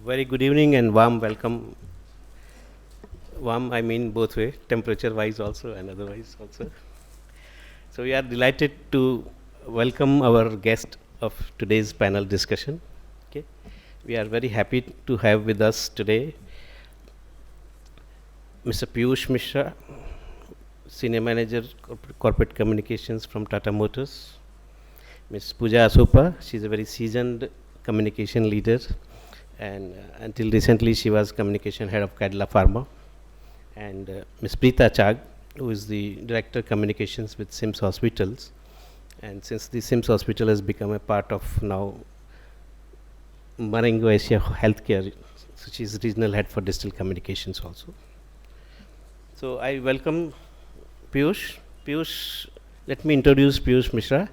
Very good evening and warm welcome. Warm, I mean both way, temperature-wise also and otherwise also. So we are delighted to welcome our guest of today's panel discussion. Okay, we are very happy to have with us today Mr. Piyush Mishra, Senior Manager Corporate Communications from Tata Motors. Ms. Pooja Asopa, she is a very seasoned communication leader, and until recently she was communication head of Cadila Pharma. And Ms. Preeta Chag, who is the Director Communications with SIMS Hospitals. And since the SIMS Hospital has become a part of now Marengo Asia Healthcare, so she is Regional Head for Digital Communications also. So I welcome Piyush. Piyush, let me introduce Piyush Mishra.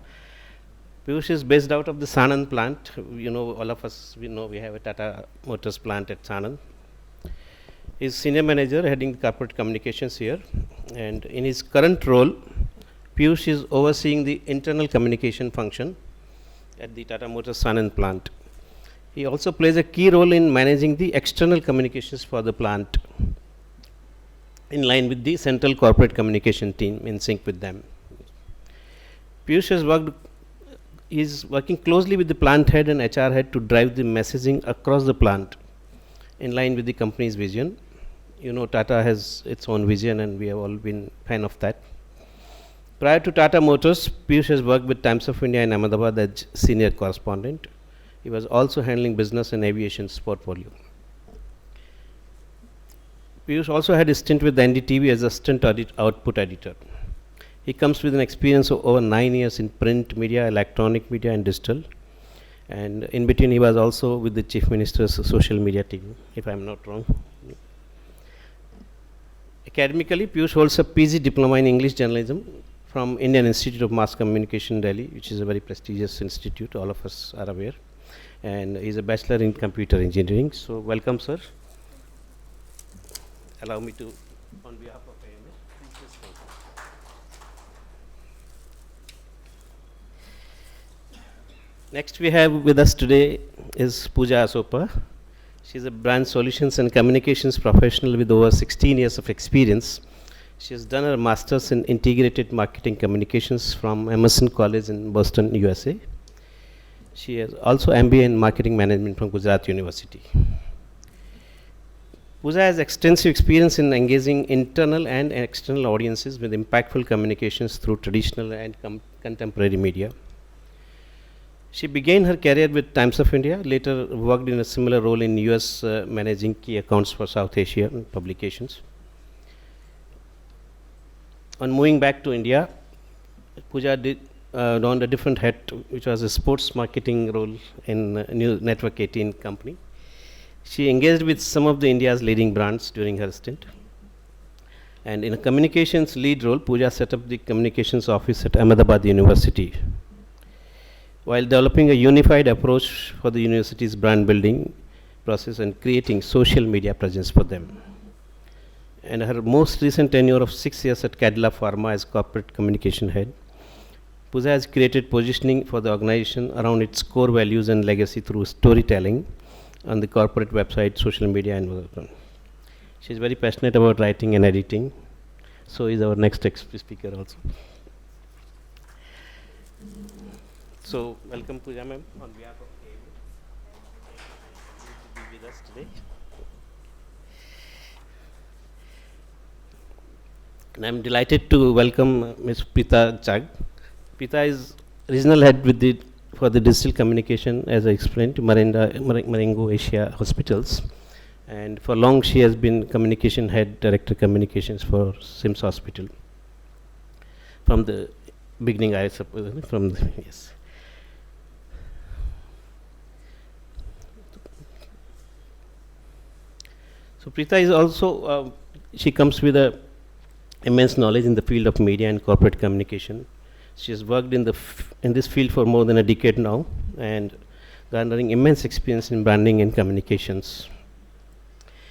Piyush is based out of the Sanand plant. You know, all of us, we know we have a Tata Motors plant at Sanand. He is Senior Manager heading corporate communications here. And in his current role, Piyush is overseeing the internal communication function at the Tata Motors Sanand plant. He also plays a key role in managing the external communications for the plant, in line with the central corporate communication team, in sync with them. Piyush is working closely with the plant head and HR head to drive the messaging across the plant in line with the company's vision. You know, Tata has its own vision and we have all been fan of that. Prior to Tata Motors, Piyush has worked with Times of India in Ahmedabad as senior correspondent. He was also handling business and aviation's portfolio. Piyush also had a stint with the NDTV as assistant output editor. He comes with an experience of over 9 years in print media, electronic media and digital. And in between he was also with the Chief Minister's social media team, if I am not wrong. Academically, Piyush holds a PG Diploma in English Journalism from Indian Institute of Mass Communication, Delhi, which is a very prestigious institute, all of us are aware. And he is a Bachelor in Computer Engineering. So welcome, sir. Allow me to, on behalf of AMS, please just thank you. Next we have with us today is Pooja Asopa. She is a brand solutions and communications professional with over 16 years of experience. She has done her master's in integrated marketing communications from Emerson College in Boston, USA. She has also MBA in marketing management from Gujarat University. Pooja has extensive experience in engaging internal and external audiences with impactful communications through traditional and contemporary media. She began her career with Times of India, later worked in a similar role in US managing key accounts for South Asia publications. On moving back to India, Pooja donned a different hat, which was a sports marketing role in New Network 18 company. She engaged with some of the India's leading brands during her stint. And in a communications lead role, Pooja set up the communications office at Ahmedabad University, while developing a unified approach for the university's brand building process and creating social media presence for them. And her most recent tenure of 6 years at Cadila Pharma as corporate communication head, Pooja has created positioning for the organization around its core values and legacy through storytelling on the corporate website, social media, and she is very passionate about writing and editing. So is our next speaker also. So welcome Pooja ma'am on behalf of AMA to be with us today. And I'm delighted to welcome Ms. Preeta Chag. Preeta is regional head for the digital communication, as I explained, to Marengo Asia Hospitals. And for long she has been communication head, director communications for SIMS Hospital. From the beginning, I suppose, yes. So Preeta is also, she comes with a immense knowledge in the field of media and corporate communication. She has worked in this field for more than a decade now and garnering immense experience in branding and communications.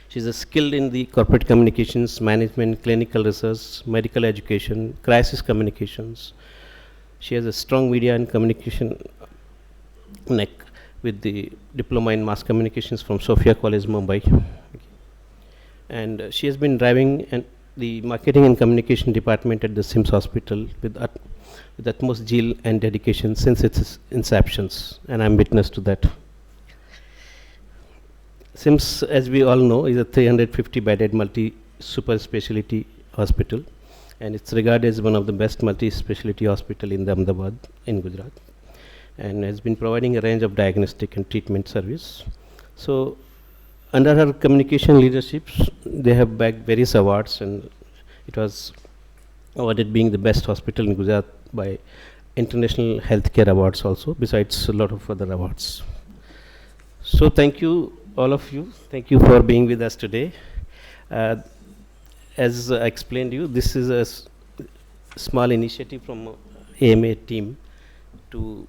She is skilled in the corporate communications, management, clinical research, medical education, crisis communications. She has a strong media and communication neck. with the diploma in mass communications from Sophia College, Mumbai. And she has been driving the marketing and communication department at the SIMS hospital with utmost zeal and dedication since its inceptions, and I'm witness to that. SIMS, as we all know, is a 350-bedded multi-super specialty hospital, and it's regarded as one of the best multi-specialty hospital in Ahmedabad in Gujarat, and has been providing a range of diagnostic and treatment service. So, under her communication leadership, they have bagged various awards, and it was awarded being the best hospital in Gujarat by International Healthcare Awards also, besides a lot of other awards. So thank you, all of you. Thank you for being with us today. As I explained to you, this is a small initiative from AMA team to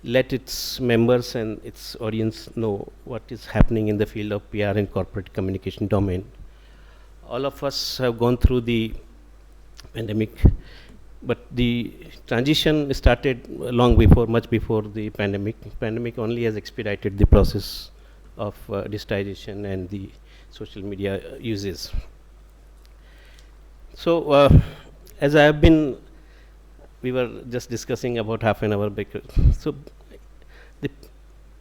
let its members and its audience know what is happening in the field of PR and corporate communication domain. All of us have gone through the pandemic, but the transition started long before, much before the pandemic. Pandemic only has expedited the process of digitization and the social media uses. So, as I have been, we were just discussing about half an hour back. So, the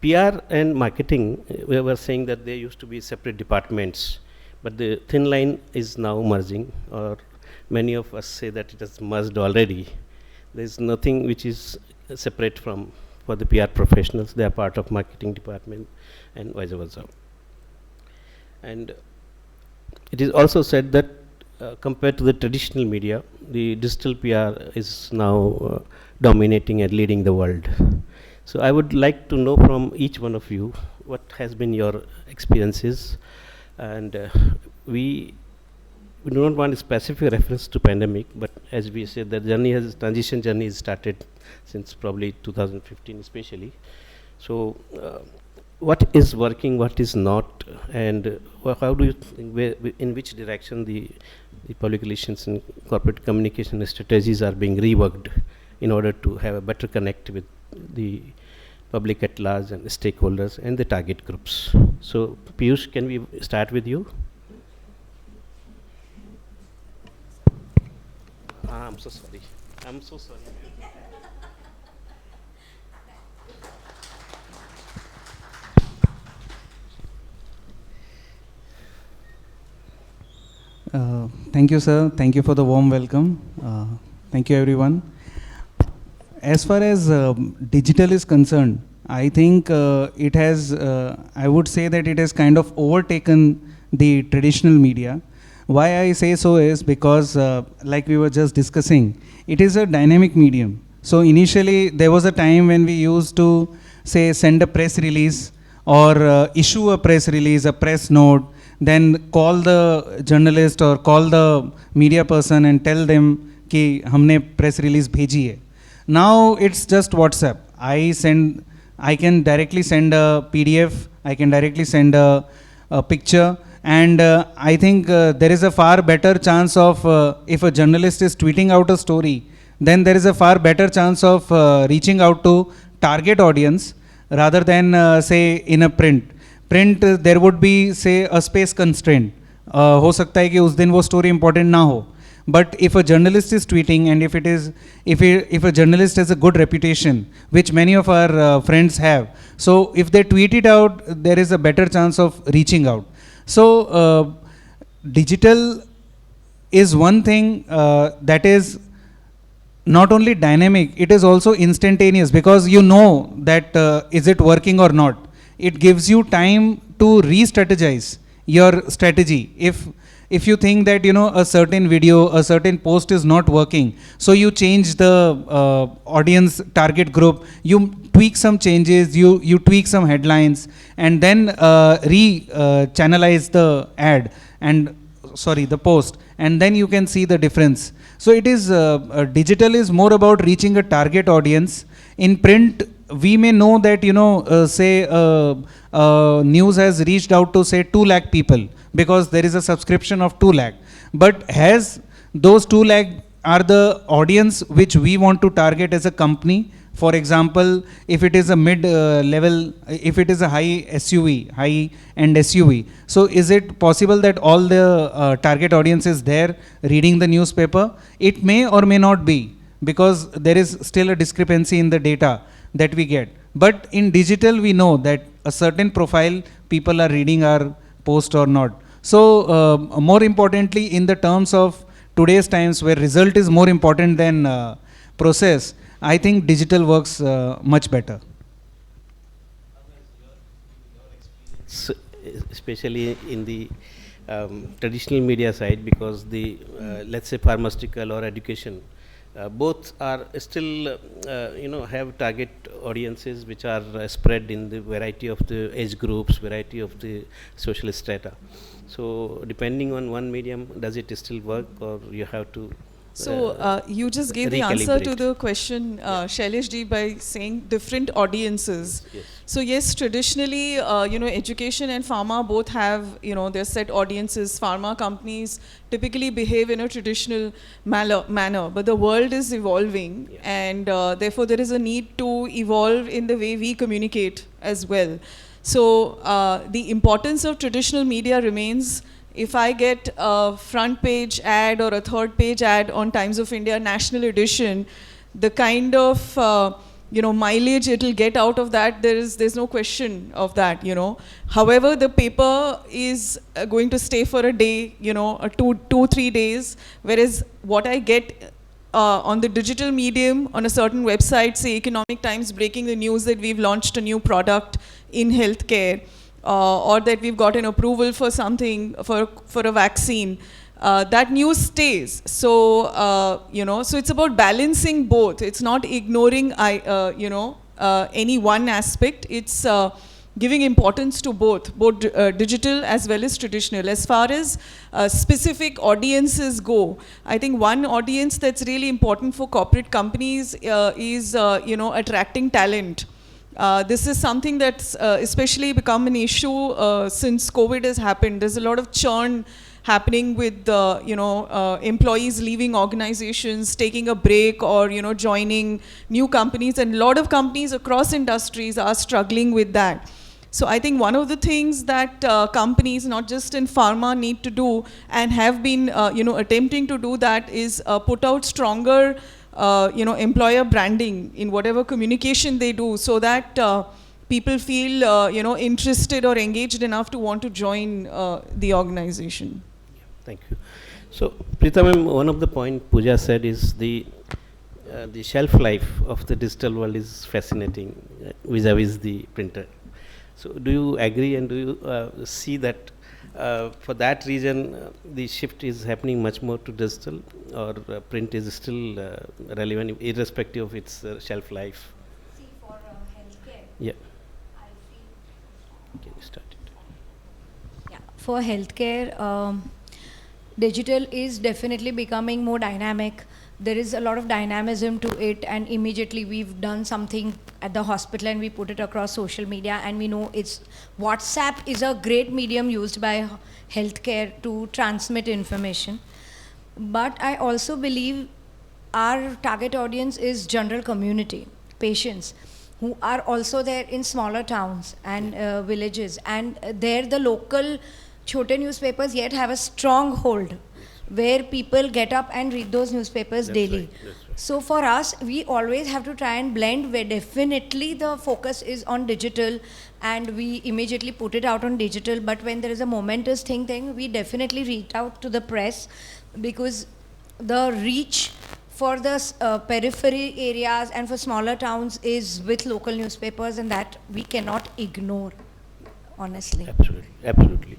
PR and marketing, we were saying that they used to be separate departments, but the thin line is now merging, or many of us say that it has merged already. There is nothing which is separate from for the PR professionals. They are part of marketing department and vice versa. And it is also said that compared to the traditional media, the digital PR is now dominating and leading the world. So I would like to know from each one of you what has been your experiences, and we do not want a specific reference to pandemic, but as we said, the transition journey has started since probably 2015 especially. So what is working, what is not, and how do you think, in which direction the public relations and corporate communication strategies are being reworked in order to have a better connect with the public at large and the stakeholders and the target groups. So Piyush, can we start with you? I'm so sorry. I'm so sorry. Thank you, sir. Thank you for the warm welcome. Thank you, everyone. As far as digital is concerned, I think it has, I would say that it has kind of overtaken the traditional media. Why I say so is because, like we were just discussing, it is a dynamic medium. So initially, there was a time when we used to, say, send a press release or issue a press release, a press note, then call the journalist or call the media person and tell them कि हमने press release भेजी है. Now it's just WhatsApp. I can directly send a PDF, I can directly send a picture, and I think there is a far better chance of, if a journalist is tweeting out a story, then there is a far better chance of reaching out to target audience rather than say in a print. Print there would be, say, a space constraint. हो सकता है कि उस दिन वो story important ना हो. But if a journalist is tweeting, and if a journalist has a good reputation, which many of our friends have, so if they tweet it out, there is a better chance of reaching out. So digital is one thing that is not only dynamic, it is also instantaneous, because you know that is it working or not. It gives you time to re-strategize your strategy. If you think that, you know, a certain video, a certain post is not working, so you change the audience target group, you tweak some changes, you tweak some headlines, and then channelize the ad, and the post, and then you can see the difference. So it is, digital is more about reaching a target audience. In print, we may know that, you know, say news has reached out to, say, 2 lakh people, because there is a subscription of 2 lakh. But has those 2 lakh are the audience which we want to target as a company? For example, if it is a mid level, if it is a high SUV, high end SUV, so is it possible that all the target audience is there reading the newspaper? It may or may not be, because there is still a discrepancy in the data that we get. But in digital, we know that a certain profile people are reading our post or not. So more importantly, in the terms of today's times where result is more important than process, I think digital works much better. So, especially in the traditional media side, because the let's say pharmaceutical or education, both are still have target audiences which are spread in the variety of the age groups, variety of the social strata. So depending on one medium, does it still work, or you have to you just gave the answer to recalibrate? the question, Shailesh ji, by saying different audiences. Yes. So yes, traditionally, education and pharma both have, their set audiences. Pharma companies typically behave in a traditional manner, but the world is evolving, Yeah. and therefore there is a need to evolve in the way we communicate as well. So the importance of traditional media remains. If I get a front page ad or a third page ad on Times of India National Edition, the kind of mileage it'll get out of that, there's no question of that. However, the paper is going to stay for a day, or 3 days, whereas what I get on the digital medium on a certain website, say Economic Times breaking the news that we've launched a new product in healthcare, or that we've got an approval for something, for a vaccine, that news stays. So, so it's about balancing both. It's not ignoring, any one aspect. It's giving importance to both digital as well as traditional. As far as specific audiences go, I think one audience that's really important for corporate companies is, attracting talent. This is something that's especially become an issue since COVID has happened. There's a lot of churn happening with employees leaving organizations, taking a break, or joining new companies, and a lot of companies across industries are struggling with that. So I think one of the things that companies, not just in pharma, need to do, and have been attempting to do that, is put out stronger employer branding in whatever communication they do, so that people feel interested or engaged enough to want to join the organization. Thank you. So, Preeta ma'am, one of the point Pooja said is the shelf life of the digital world is fascinating vis-a-vis the printer. So, do you agree, and do you see that for that reason the shift is happening much more to digital, or print is still relevant irrespective of its shelf life? See, for healthcare, Yeah. I feel. Can you start it? Yeah, for healthcare, digital is definitely becoming more dynamic. There is a lot of dynamism to it, and immediately we've done something at the hospital and we put it across social media, and we know it's WhatsApp is a great medium used by healthcare to transmit information. But I also believe our target audience is general community, patients, who are also there in smaller towns and villages, and there the local chote newspapers yet have a strong hold where people get up and read those newspapers That's daily. right, that's right. So for us, we always have to try and blend, where definitely the focus is on digital and we immediately put it out on digital. But when there is a momentous thing, we definitely reach out to the press, because the reach for the periphery areas and for smaller towns is with local newspapers, and that we cannot ignore, honestly. Absolutely, absolutely.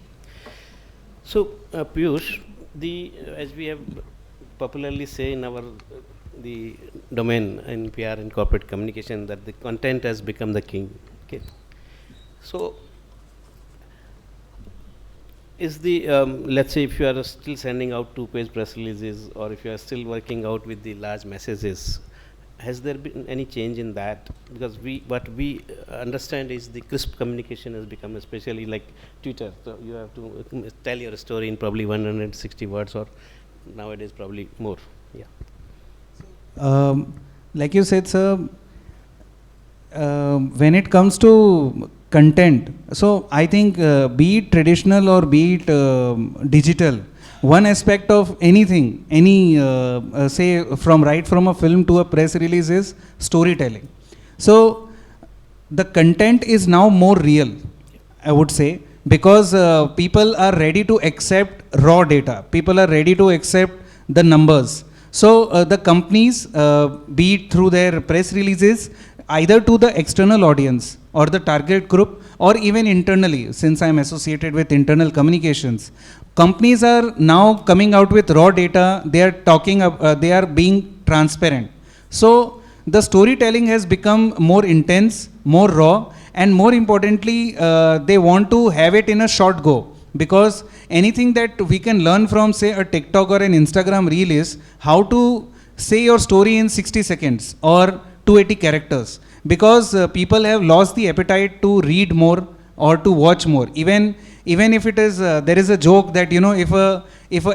So, Piyush, as we have popularly say in our the domain in PR and corporate communication, that the content has become the king. Okay. So, is the let's say if you are still sending out 2-page press releases, or if you are still working out with the large messages, has there been any change in that? Because what we understand is the crisp communication has become, especially like Twitter. So you have to tell your story in probably 160 words, or nowadays probably more. Yeah. Like you said, sir, when it comes to content, so I think be it traditional or be it digital, one aspect of anything, say from right from a film to a press release is storytelling. So the content is now more real, I would say, because people are ready to accept raw data. People are ready to accept the numbers. So the companies, be it through their press releases, either to the external audience or the target group, or even internally, since I'm associated with internal communications, companies are now coming out with raw data. They are talking, they are being transparent. So the storytelling has become more intense, more raw, and more importantly, they want to have it in a short go, because anything that we can learn from, say, a TikTok or an Instagram reel is how to say your story in 60 seconds or 280 characters, because people have lost the appetite to read more or to watch more. Even if it is, there is a joke that, you know, if a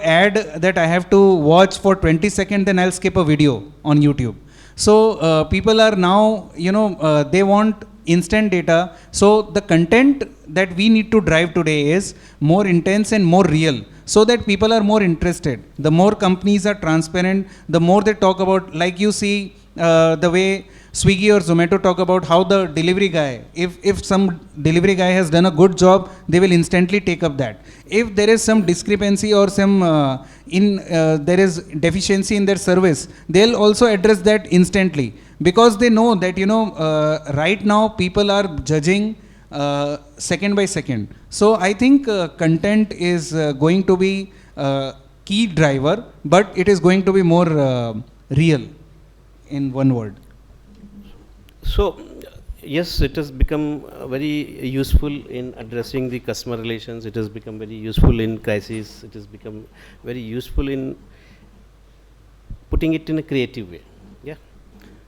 ad that I have to watch for 20 seconds, then I'll skip a video on YouTube. So people are now, you know, they want instant data. So the content that we need to drive today is more intense and more real, so that people are more interested. The more companies are transparent, the more they talk about, like you see the way Swiggy or Zomato talk about how the delivery guy, if some delivery guy has done a good job, they will instantly take up that. If there is some discrepancy or some there is deficiency in their service, they'll also address that instantly, because they know that, you know, right now people are judging second by second. So I think content is going to be key driver, but it is going to be more real, in one word. So, yes, it has become very useful in addressing the customer relations. It has become very useful in crisis. It has become very useful in putting it in a creative way. Yeah.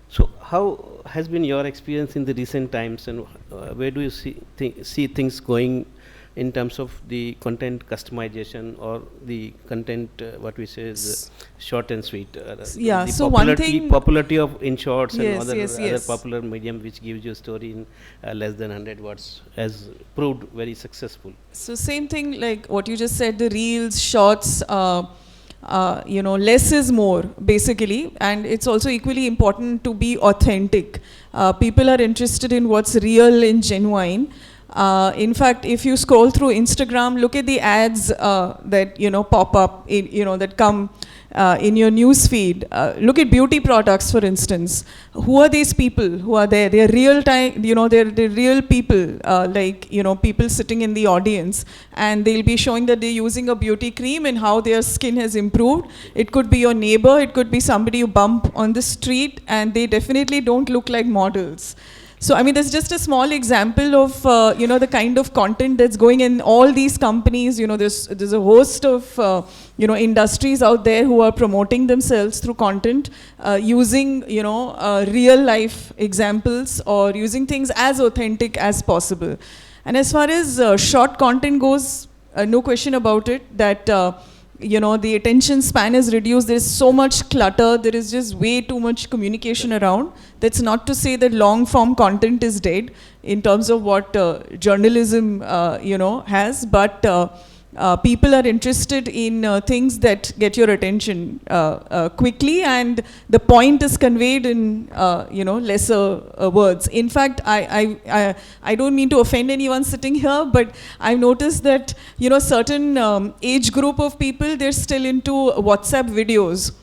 So, how has been your experience in the recent times, and where do you see things going in terms of the content customization or the content, what we say is short and sweet? Yeah, the so one popularity of in shorts Yes, and other, yes, other yes. popular medium which gives you a story in less than 100 words has proved very successful. So same thing like what you just said, the reels, shorts, you know, less is more basically, and it's also equally important to be authentic. People are interested in what's real and genuine. In fact, if you scroll through Instagram, look at the ads that, you know, pop up, you know, that come in your news feed. Look at beauty products, for instance. Who are these people who are there? They're real time, you know, they're real people, like, you know, people sitting in the audience, and they'll be showing that they're using a beauty cream and how their skin has improved. It could be your neighbor, it could be somebody you bump on the street, and they definitely don't look like models. So, I mean, that's just a small example of, you know, the kind of content that's going in all these companies. You know, there's a host of, you know, industries out there who are promoting themselves through content, using, you know, real life examples or using things as authentic as possible. And as far as short content goes, no question about it that, you know, the attention span is reduced. There is so much clutter. There is just way too much communication around. That's not to say that long form content is dead in terms of what journalism, you know, has, but people are interested in things that get your attention quickly, and the point is conveyed in, you know, lesser words. In fact, I don't mean to offend anyone sitting here, but I've noticed that, you know, certain age group of people, they're still into WhatsApp videos.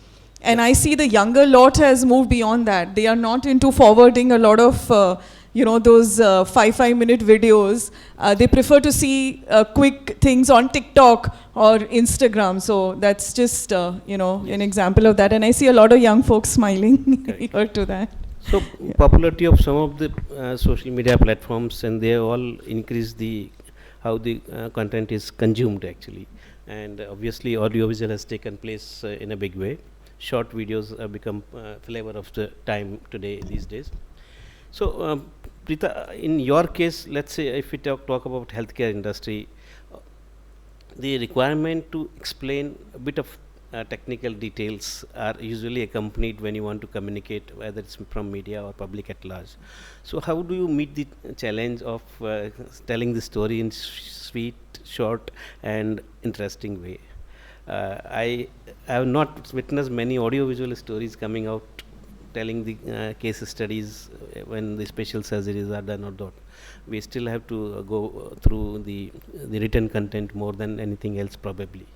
And I see the younger lot has moved beyond that. They are not into forwarding a lot of, you know, those 5-minute videos. They prefer to see quick things on TikTok or Instagram. So that's just, you know, an example of that. And I see a lot of young folks smiling here to that. So, popularity of some of the social media platforms, and they all increase the how the content is consumed actually. And obviously, audiovisual has taken place in a big way. Short videos have become flavor of the time today, these days. So, Preeta, in your case, let's say if we talk about healthcare industry, the requirement to explain a bit of technical details are usually accompanied when you want to communicate, whether it's from media or public at large. So how do you meet the challenge of telling the story in sweet, short and interesting way? I have not witnessed many audio-visual stories coming out telling the case studies when the special surgeries are done or not. We still have to go through the written content more than anything else probably.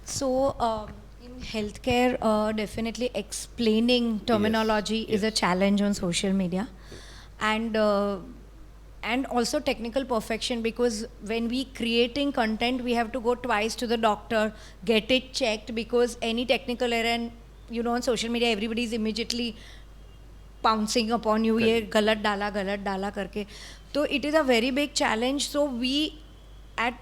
So, in healthcare, definitely explaining terminology is a yes. challenge on social media, and also technical perfection, because when we creating content, we have to go twice to the doctor, get it checked, because any technical error, and on social media, everybody is immediately pouncing upon you, ये गलत डाला करके. So it is a very big challenge. So we at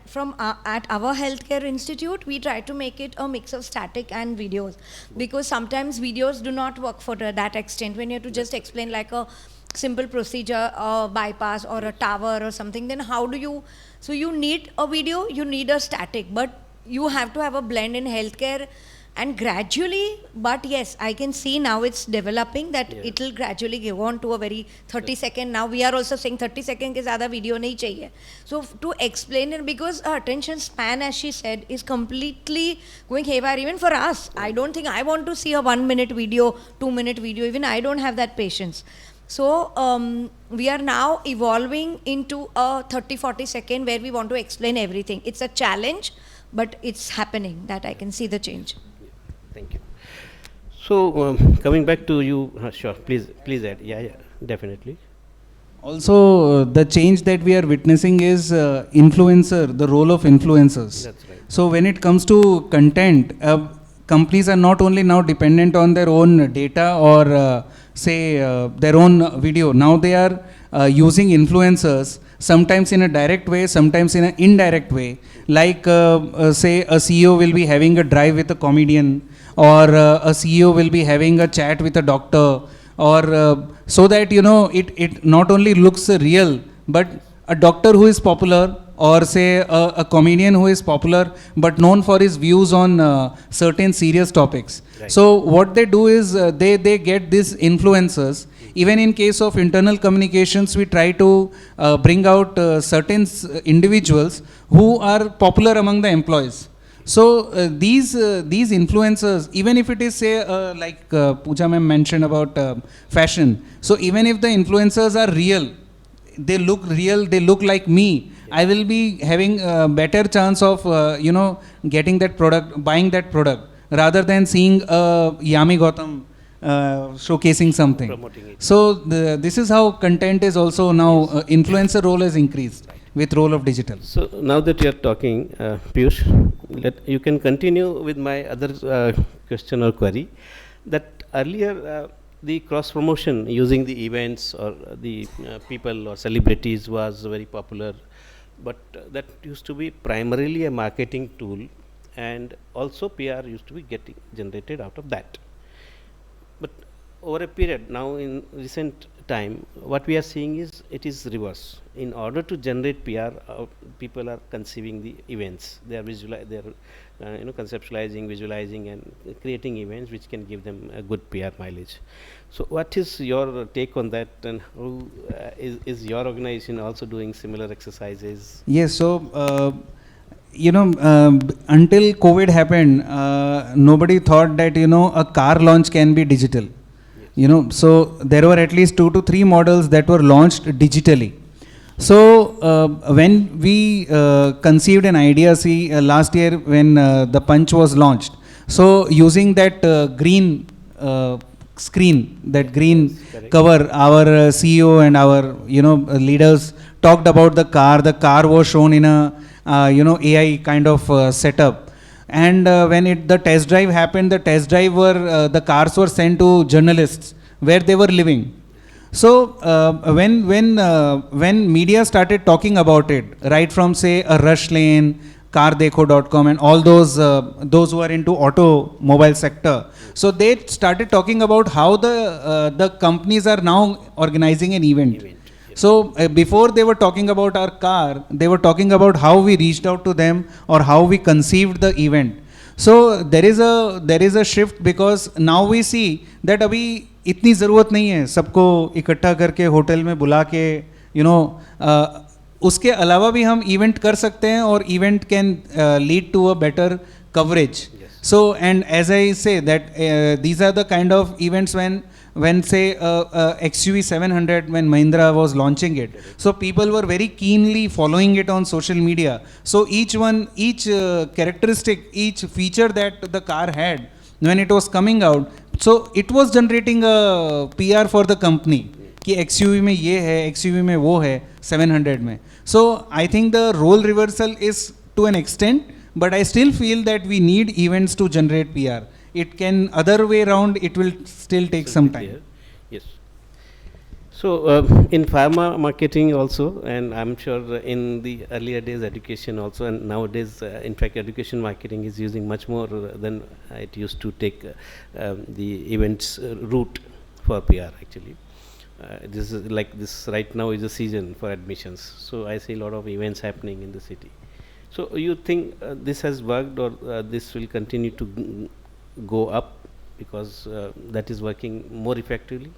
our healthcare institute, we try to make it a mix of static and videos, because sometimes videos do not work for that extent. When you have to just explain like a simple procedure, a bypass or a tower or something, then how do you? So you need a video, you need a static, but you have to have a blend in healthcare. And gradually, but yes, I can see now it's developing that it will gradually go on to a very 30-second. Now we are also saying 30-second ke zyada video nahi chahiye. So to explain it, because our attention span, as she said, is completely going haywire even for us. I don't think I want to see a 1-minute video, 2-minute video. Even I don't have that patience. So we are now evolving into a 30-40 second where we want to explain everything. It's a challenge, but it's happening that I can see the change. Thank you. So coming back to you, sure, please add. Yeah, definitely. Also, the change that we are witnessing is influencer, the role of influencers. That's right. So when it comes to content, companies are not only now dependent on their own data or their own video. Now they are using influencers, sometimes in a direct way, sometimes in an indirect way. Like say a CEO will be having a drive with a comedian, or a CEO will be having a chat with a doctor, or so that it not only looks real, but a doctor who is popular, or say a comedian who is popular but known for his views on certain serious topics. Right. So what they do is they get these influencers. Even in case of internal communications, we try to bring out certain individuals who are popular among the employees. So these influencers, even if it is say like Pooja ma'am mentioned about fashion, so even if the influencers are real, they look like me, I will be having a better chance of getting that product, buying that product, rather than seeing Yami Gautam showcasing something. Promoting it. So this is how content is also now influencer role has increased with role of digital. So now that you are talking, Piyush, you can continue with my other question or query. That earlier the cross promotion using the events or the people or celebrities was very popular, but that used to be primarily a marketing tool, and also PR used to be getting generated out of that. But over a period, now in recent time, what we are seeing is it is reverse. In order to generate PR, people are conceiving the events. They are conceptualizing, visualizing, and creating events which can give them a good PR mileage. So, what is your take on that, and how is your organization also doing similar exercises? Yes, so until COVID happened, nobody thought that a car launch can be digital. So there were at least 2 to 3 models that were launched digitally. So when we conceived an idea, last year when the Punch was launched, so using that green screen, that green cover, our CEO and our leaders talked about the car. The car was shown in a AI kind of setup. And when the test drive happened, the cars were sent to journalists where they were living. So when media started talking about it, right from say a Rush Lane, cardekho.com, and all those who are into automobile sector, so they started talking about how the companies are now organizing an event. So before they were talking about our car, they were talking about how we reached out to them or how we conceived the event. So there is a shift, because now we see that अभी इतनी ज़रूरत नहीं है सबको इकट्ठा करके hotel में बुला के, you know, उसके अलावा भी हम इवेंट कर सकते हैं, और event can lead to a better coverage. Yes. So, and as I say that these are the kind of events when say XUV 700, when Mahindra was launching it, so people were very keenly following it on social media. So each characteristic, each feature that the car had when it was coming out, so it was generating a PR for the company कि XUV में ये है, XUV में वो है, 700 में. So I think the role reversal is to an extent, but I still feel that we need events to generate PR. It can, other way around, it will still take some time. Yes. So in pharma marketing also, and I'm sure in the earlier days education also, and nowadays in fact education marketing is using much more than it used to take the events route for PR actually. This is like this right now is a season for admissions, so I see a lot of events happening in the city. So you think this has worked, or this will continue to go up because that is working more effectively?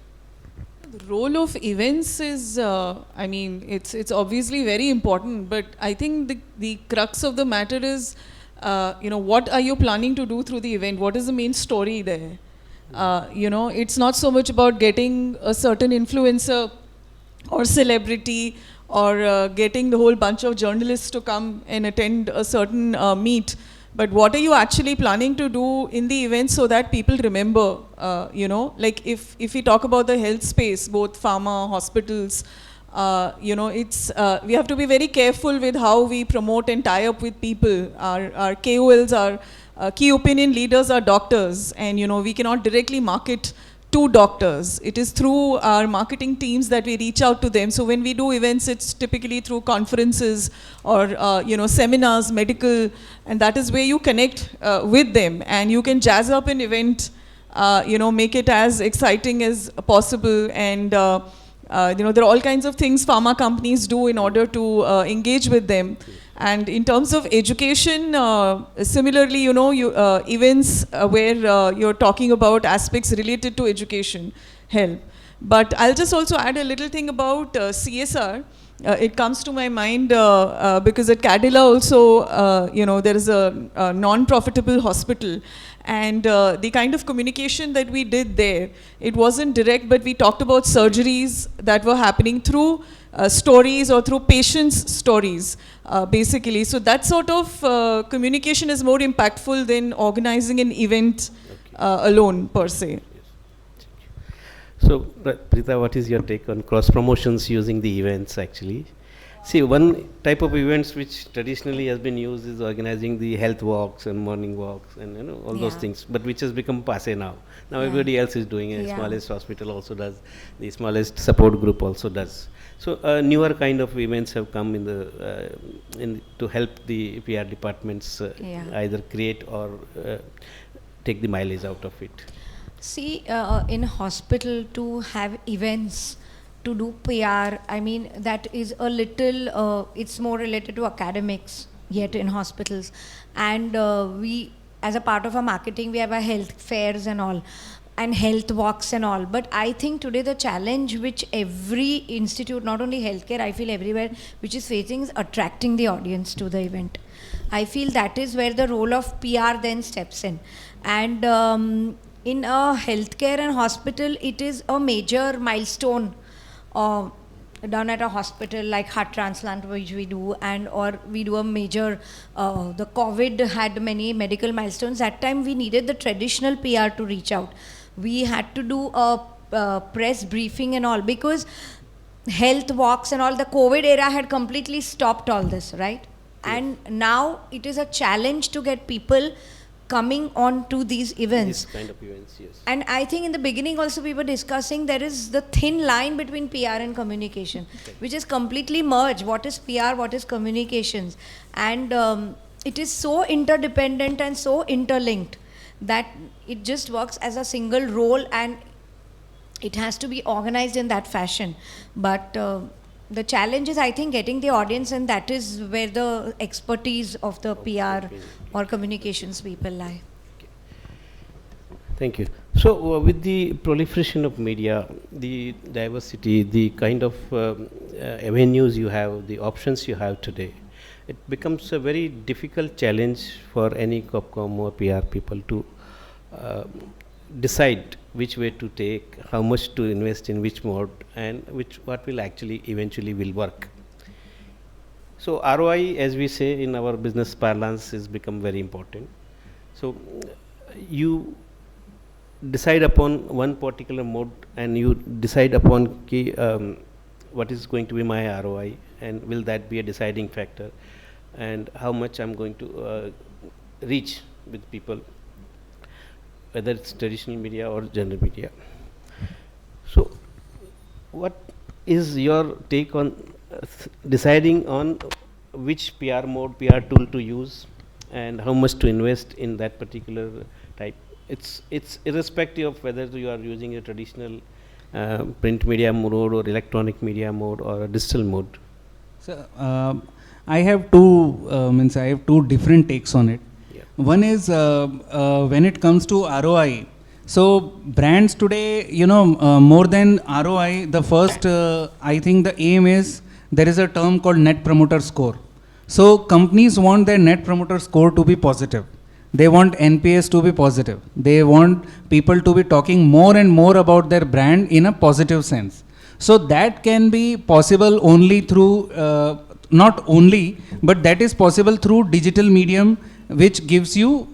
The role of events is, I mean, it's obviously very important, but I think the crux of the matter is, you know, what are you planning to do through the event? What is the main story there? You know, it's not so much about getting a certain influencer or celebrity, or getting the whole bunch of journalists to come and attend a certain meet. But what are you actually planning to do in the event so that people remember, you know, like if we talk about the health space, both pharma, hospitals, you know, it's, we have to be very careful with how we promote and tie up with people. Our KOLs, our key opinion leaders are doctors, and, you know, we cannot directly market to doctors. It is through our marketing teams that we reach out to them. So when we do events, it's typically through conferences or you know, seminars, medical, and that is where you connect with them, and you can jazz up an event, you know, make it as exciting as possible, and you know, there are all kinds of things pharma companies do in order to engage with them. And in terms of education, similarly, you know, events where you're talking about aspects related to education help. But I'll just also add a little thing about CSR. It comes to my mind because at Cadila also, you know, there is a non-profitable hospital. And the kind of communication that we did there, it wasn't direct, but we talked about surgeries that were happening through stories or through patients' stories, basically. So that sort of communication is more impactful than organizing an event alone, per se. So, Preeta, what is your take on cross promotions using the events actually? See, one type of events which traditionally has been used is organizing the health walks and morning walks and, you know, all those things, but which has become passé now. Now everybody else is doing it. Smallest hospital also does, the smallest support group also does. So newer kind of events have come in the to help the PR departments either create or take the mileage out of it. See, in hospital to have events, to do PR, I mean, that is a little, it's more related to academics yet in hospitals. And we, as a part of our marketing, we have our health fairs and all, and health walks and all. But I think today the challenge which every institute, not only healthcare, I feel everywhere, which is facing is attracting the audience to the event. I feel that is where the role of PR then steps in. And in a healthcare and hospital, it is a major milestone done at a hospital, like heart transplant, which we do, and or we do a major, the COVID had many medical milestones. That time we needed the traditional PR to reach out. We had to do a press briefing and all, because health walks and all, the COVID era had completely stopped all this, right? And now it is a challenge to get people coming on to these events. These kind of events, yes. And I think in the beginning also we were discussing there is the thin line between PR and communication, which is completely merged. What is PR, what is communications? And it is so interdependent and so interlinked that it just works as a single role, and it has to be organized in that fashion. But the challenge is, I think, getting the audience, and that is where the expertise of the PR or communications people lie. Thank you. So, with the proliferation of media, the diversity, the kind of avenues you have, the options you have today, it becomes a very difficult challenge for any Copcom or PR people to decide which way to take, how much to invest in which mode, and what will actually eventually will work. So ROI, as we say in our business parlance, has become very important. So you decide upon one particular mode, and you decide upon what is going to be my ROI, and will that be a deciding factor, and how much I'm going to reach with people, whether it's traditional media or general media. So what is your take on deciding on which PR mode, PR tool to use, and how much to invest in that particular type? It's irrespective of whether you are using a traditional print media mode or electronic media mode or a digital mode. So I have two different takes on it. Yeah. One is when it comes to ROI. So brands today, more than ROI, the first I think the aim is, there is a term called net promoter score. So companies want their net promoter score to be positive. They want NPS to be positive. They want people to be talking more and more about their brand in a positive sense. So that can be possible only through, not only, but that is possible through digital medium, which gives you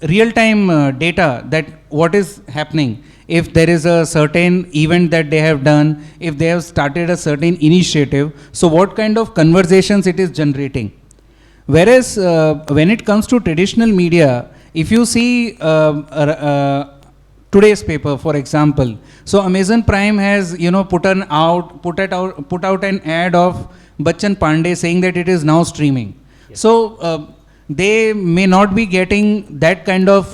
real-time data that what is happening. If there is a certain event that they have done, if they have started a certain initiative, so what kind of conversations it is generating. Whereas when it comes to traditional media, if you see today's paper, for example, so Amazon Prime has put out an ad of Bachchan Pandey saying that it is now streaming. Yes. So they may not be getting that kind of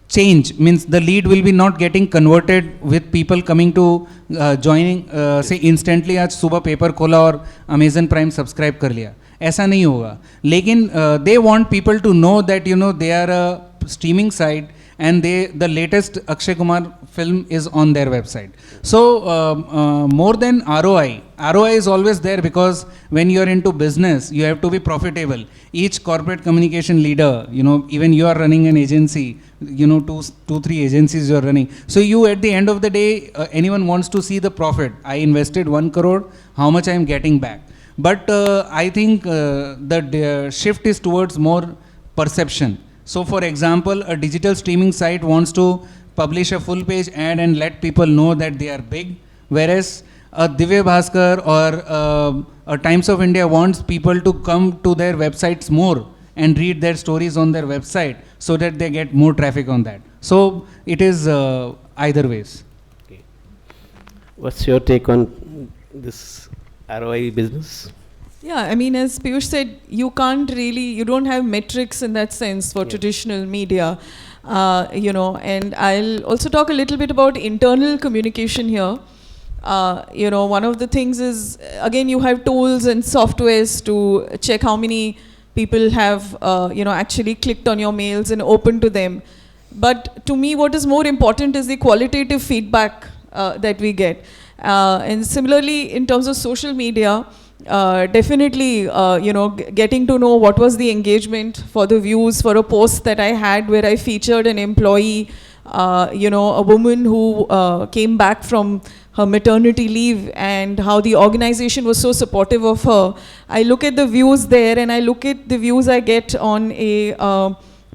change, means the lead will be not getting converted with people coming to joining, say instantly आज सुबह paper खोला और Amazon Prime subscribe कर लिया, ऐसा नहीं होगा. लेकिन they want people to know that they are a streaming site, and the latest Akshay Kumar film is on their website. So more than ROI is always there, because when you are into business, you have to be profitable. Each corporate communication leader, even you are running an agency, two, three agencies you are running. So you, at the end of the day, anyone wants to see the profit. I invested 1 crore, how much I am getting back. But I think the shift is towards more perception. So for example, a digital streaming site wants to publish a full page ad and let people know that they are big, whereas a Divya Bhaskar or a Times of India wants people to come to their websites more and read their stories on their website, so that they get more traffic on that. So it is either ways. Okay. What's your take on this ROI business? Yeah, I mean, as Piyush said, you don't have metrics in that sense for traditional media, and I'll also talk a little bit about internal communication here. One of the things is, again, you have tools and softwares to check how many people have, actually clicked on your mails and opened to them. But to me, what is more important is the qualitative feedback that we get. And similarly, in terms of social media, definitely, getting to know what was the engagement for the views for a post that I had where I featured an employee, a woman who came back from her maternity leave, and how the organization was so supportive of her. I look at the views there, and I look at the views I get on a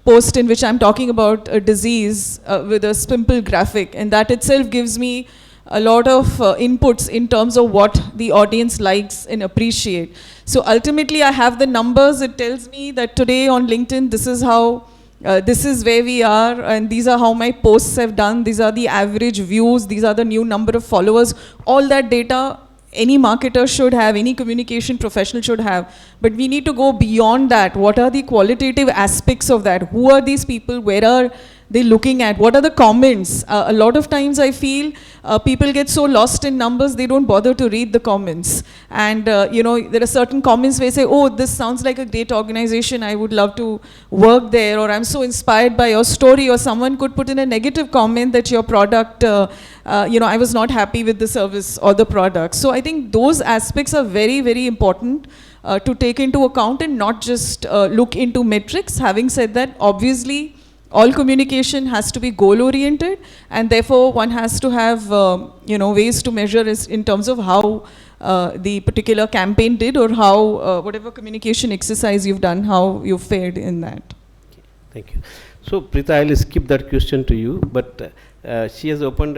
post in which I'm talking about a disease with a simple graphic, and that itself gives me a lot of inputs in terms of what the audience likes and appreciate. So ultimately, I have the numbers. It tells me that today on LinkedIn, this is how, this is where we are, and these are how my posts have done. These are the average views. These are the new number of followers. All that data any marketer should have, any communication professional should have. But we need to go beyond that. What are the qualitative aspects of that? Who are these people? Where are they looking at? What are the comments? A lot of times I feel people get so lost in numbers, they don't bother to read the comments. And there are certain comments where they say, oh, this sounds like a great organization, I would love to work there, or I'm so inspired by your story. Or someone could put in a negative comment that your product, I was not happy with the service or the product. So I think those aspects are very, very important to take into account, and not just look into metrics. Having said that, obviously, all communication has to be goal-oriented, and therefore one has to have ways to measure in terms of how the particular campaign did, or how whatever communication exercise you've done, how you fared in that. Okay, thank you. So Preeta, I'll skip that question to you, but she has opened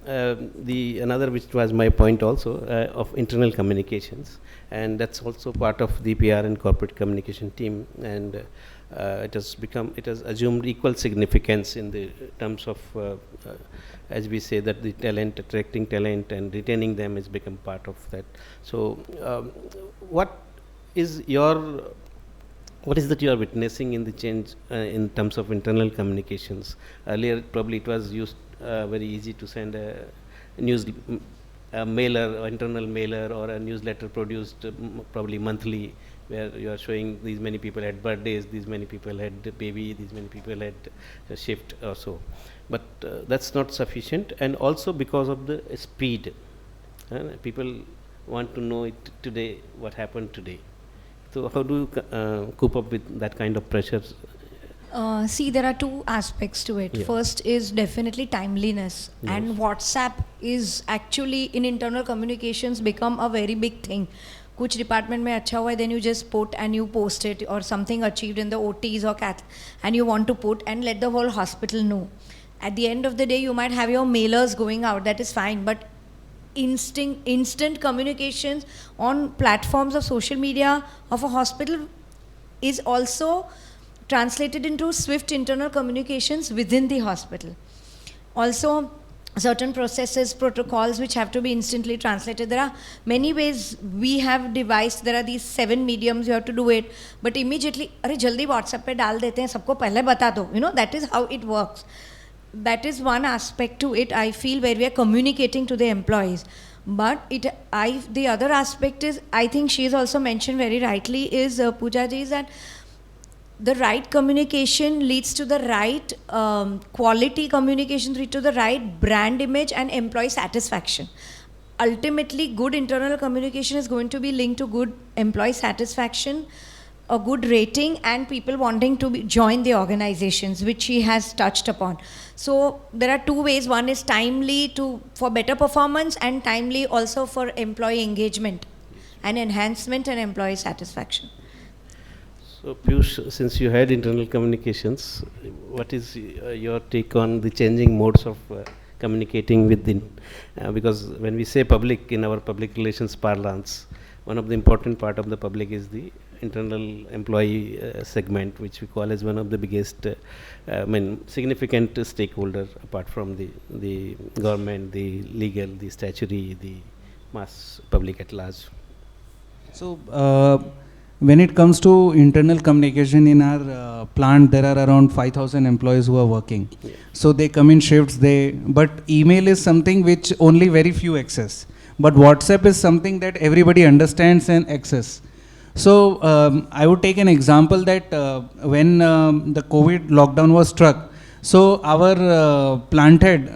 another, which was my point also, of internal communications, and that's also part of the PR and corporate communication team, and it has assumed equal significance in the terms of as we say that the talent, attracting talent and retaining them has become part of that. So what is that you are witnessing in the change in terms of internal communications? Earlier probably it was used very easy to send a mailer, or internal mailer, or a newsletter produced probably monthly, where you are showing these many people had birthdays, these many people had baby, these many people had a shift or so. But that's not sufficient, and also because of the speed. People want to know it today, what happened today. So how do you cope up with that kind of pressures? See, there are two aspects to it. Yeah. First is definitely timeliness, Yes. and WhatsApp is actually in internal communications become a very big thing. कुछ department में अच्छा हुआ है, then you just put and you post it, or something achieved in the OTs or cath, and you want to put and let the whole hospital know. At the end of the day, you might have your mailers going out, that is fine, but instant communications on platforms of social media of a hospital is also translated into swift internal communications within the hospital. Also, certain processes, protocols which have to be instantly translated. There are many ways we have devised. There are these 7 mediums you have to do it, but immediately, अरे जल्दी WhatsApp पे डाल देते हैं, सबको पहले बता दो. That is how it works. That is one aspect to it, I feel, where we are communicating to the employees. But the other aspect is, I think she has also mentioned very rightly, is Pooja ji, is that the right communication leads to the right quality communication, leads to the right brand image and employee satisfaction. Ultimately, good internal communication is going to be linked to good employee satisfaction, a good rating, and people wanting to join the organizations, which she has touched upon. So there are 2 ways. One is timely for better performance, and timely also for employee engagement and enhancement and employee satisfaction. So Piyush, since you had internal communications, what is your take on the changing modes of communicating within? Because when we say public in our public relations parlance, one of the important part of the public is the internal employee segment, which we call as one of the biggest, significant stakeholder apart from the government, the legal, the statutory, the mass public at large. So when it comes to internal communication in our plant, there are around 5,000 employees who are working. Yeah. So they come in shifts, but email is something which only very few access. But WhatsApp is something that everybody understands and access. So I would take an example that when the COVID lockdown was struck, so our plant head,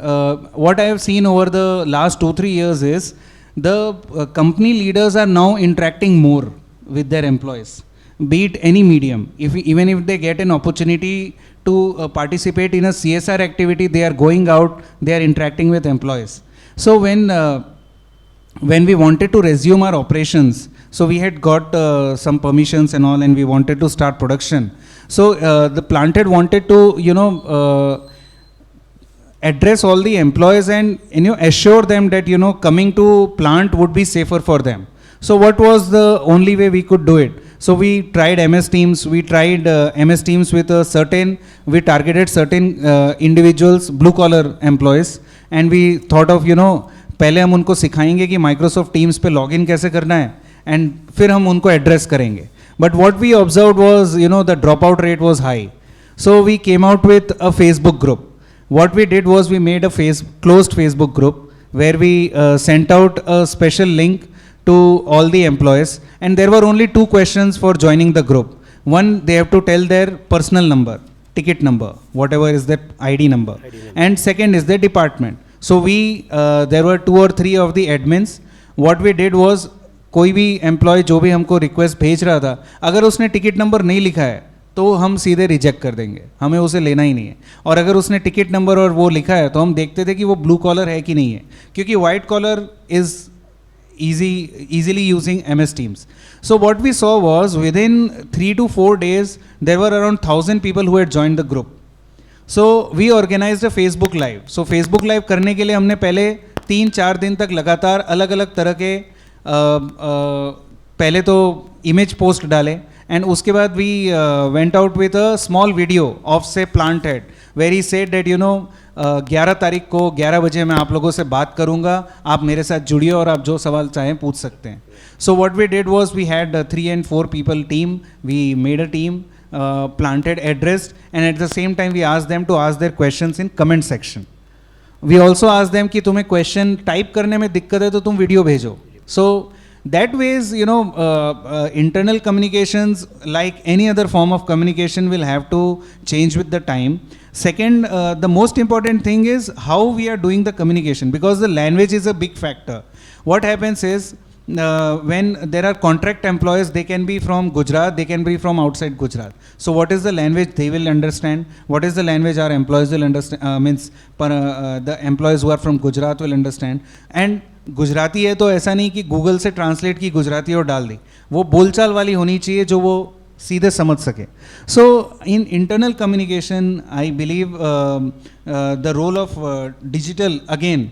what I have seen over the last 2-3 years is the company leaders are now interacting more with their employees, be it any medium. Even if they get an opportunity to participate in a CSR activity, they are going out, they are interacting with employees. So when we wanted to resume our operations, so we had got some permissions and all, and we wanted to start production. So the plant head wanted to, address all the employees and assure them that coming to plant would be safer for them. So what was the only way we could do it? So we tried MS Teams. We tried MS Teams with we targeted certain individuals, blue collar employees, and we thought of पहले हम उनको सिखाएंगे कि Microsoft Teams पे login कैसे करना है, and फिर हम उनको address करेंगे. But what we observed was, the dropout rate was high. So we came out with a Facebook group. What we did was we made a closed Facebook group where we sent out a special link to all the employees, and there were only 2 questions for joining the group. One, they have to tell their personal number, ticket number, whatever is their ID number. And second is their department. So there were 2 or 3 of the admins. What we did was, कोई भी employ जो भी हमको request भेज रहा था, अगर उसने टिकट नंबर नहीं लिखा है तो हम सीधे रिजेक्ट कर देंगे, हमें उसे लेना ही नहीं है. और अगर उसने टिकट नंबर और वो लिखा है तो हम देखते थे कि वो ब्लू कॉलर है कि नहीं है, क्योंकि white collar is easily using MS Teams. So what we saw was within 3 to 4 days there were around 1,000 people who had joined the group. So we organized a Facebook Live. So Facebook Live करने के लिए हमने पहले 3-4 दिन तक लगातार अलग अलग तरह के पहले तो इमेज पोस्ट डाले, and उसके बाद we went out with a small video of say plant head where he said that 11 तारीख को 11 बजे मैं आप लोगों से बात करूंगा, आप मेरे साथ जुड़िए और आप जो सवाल चाहें पूछ सकते हैं. So what we did was we had 3 and 4 people team. We made a team, planted, addressed, and at the same time we asked them to ask their questions in comment section. We also asked them कि तुम्हें question type करने में दिक्कत है तो तुम video भेजो. So that ways, internal communications, like any other form of communication, will have to change with the time. Second, the most important thing is how we are doing the communication, because the language is a big factor. What happens is, when there are contract employees, they can be from Gujarat, they can be from outside Gujarat. So what is the language they will understand? What is the language our employees will understand? The employees who are from Gujarat will understand. And Gujarati है तो ऐसा नहीं कि Google से translate की गुजराती और डाल दी, वो बोलचाल वाली होनी चाहिए जो वो सीधे समझ सके. So in internal communication I believe the role of digital again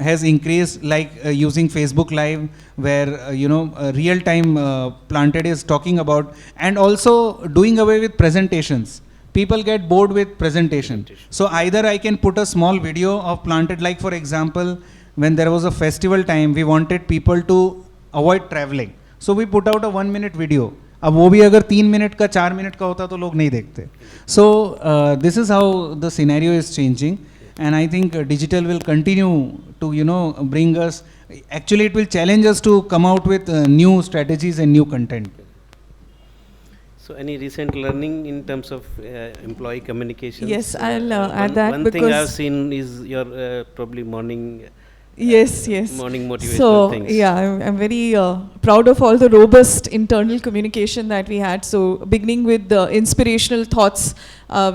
has increased, like using Facebook Live where real time Planted is talking about, and also doing away with presentations. People get bored with presentation. So either I can put a small video of Planted, like for example, when there was a festival time, we wanted people to avoid traveling. So we put out a 1-minute video. अब वो भी अगर 3 minute का 4 minute का होता तो लोग नहीं देखते. So this is how the scenario is changing, and I think digital will continue to bring us. Actually, it will challenge us to come out with new strategies and new content. So any recent learning in terms of employee communication? Yes, I'll add that. One thing I've seen is your probably morning. Yes. Morning motivational so, things. Yeah, I'm very proud of all the robust internal communication that we had. So, beginning with the inspirational thoughts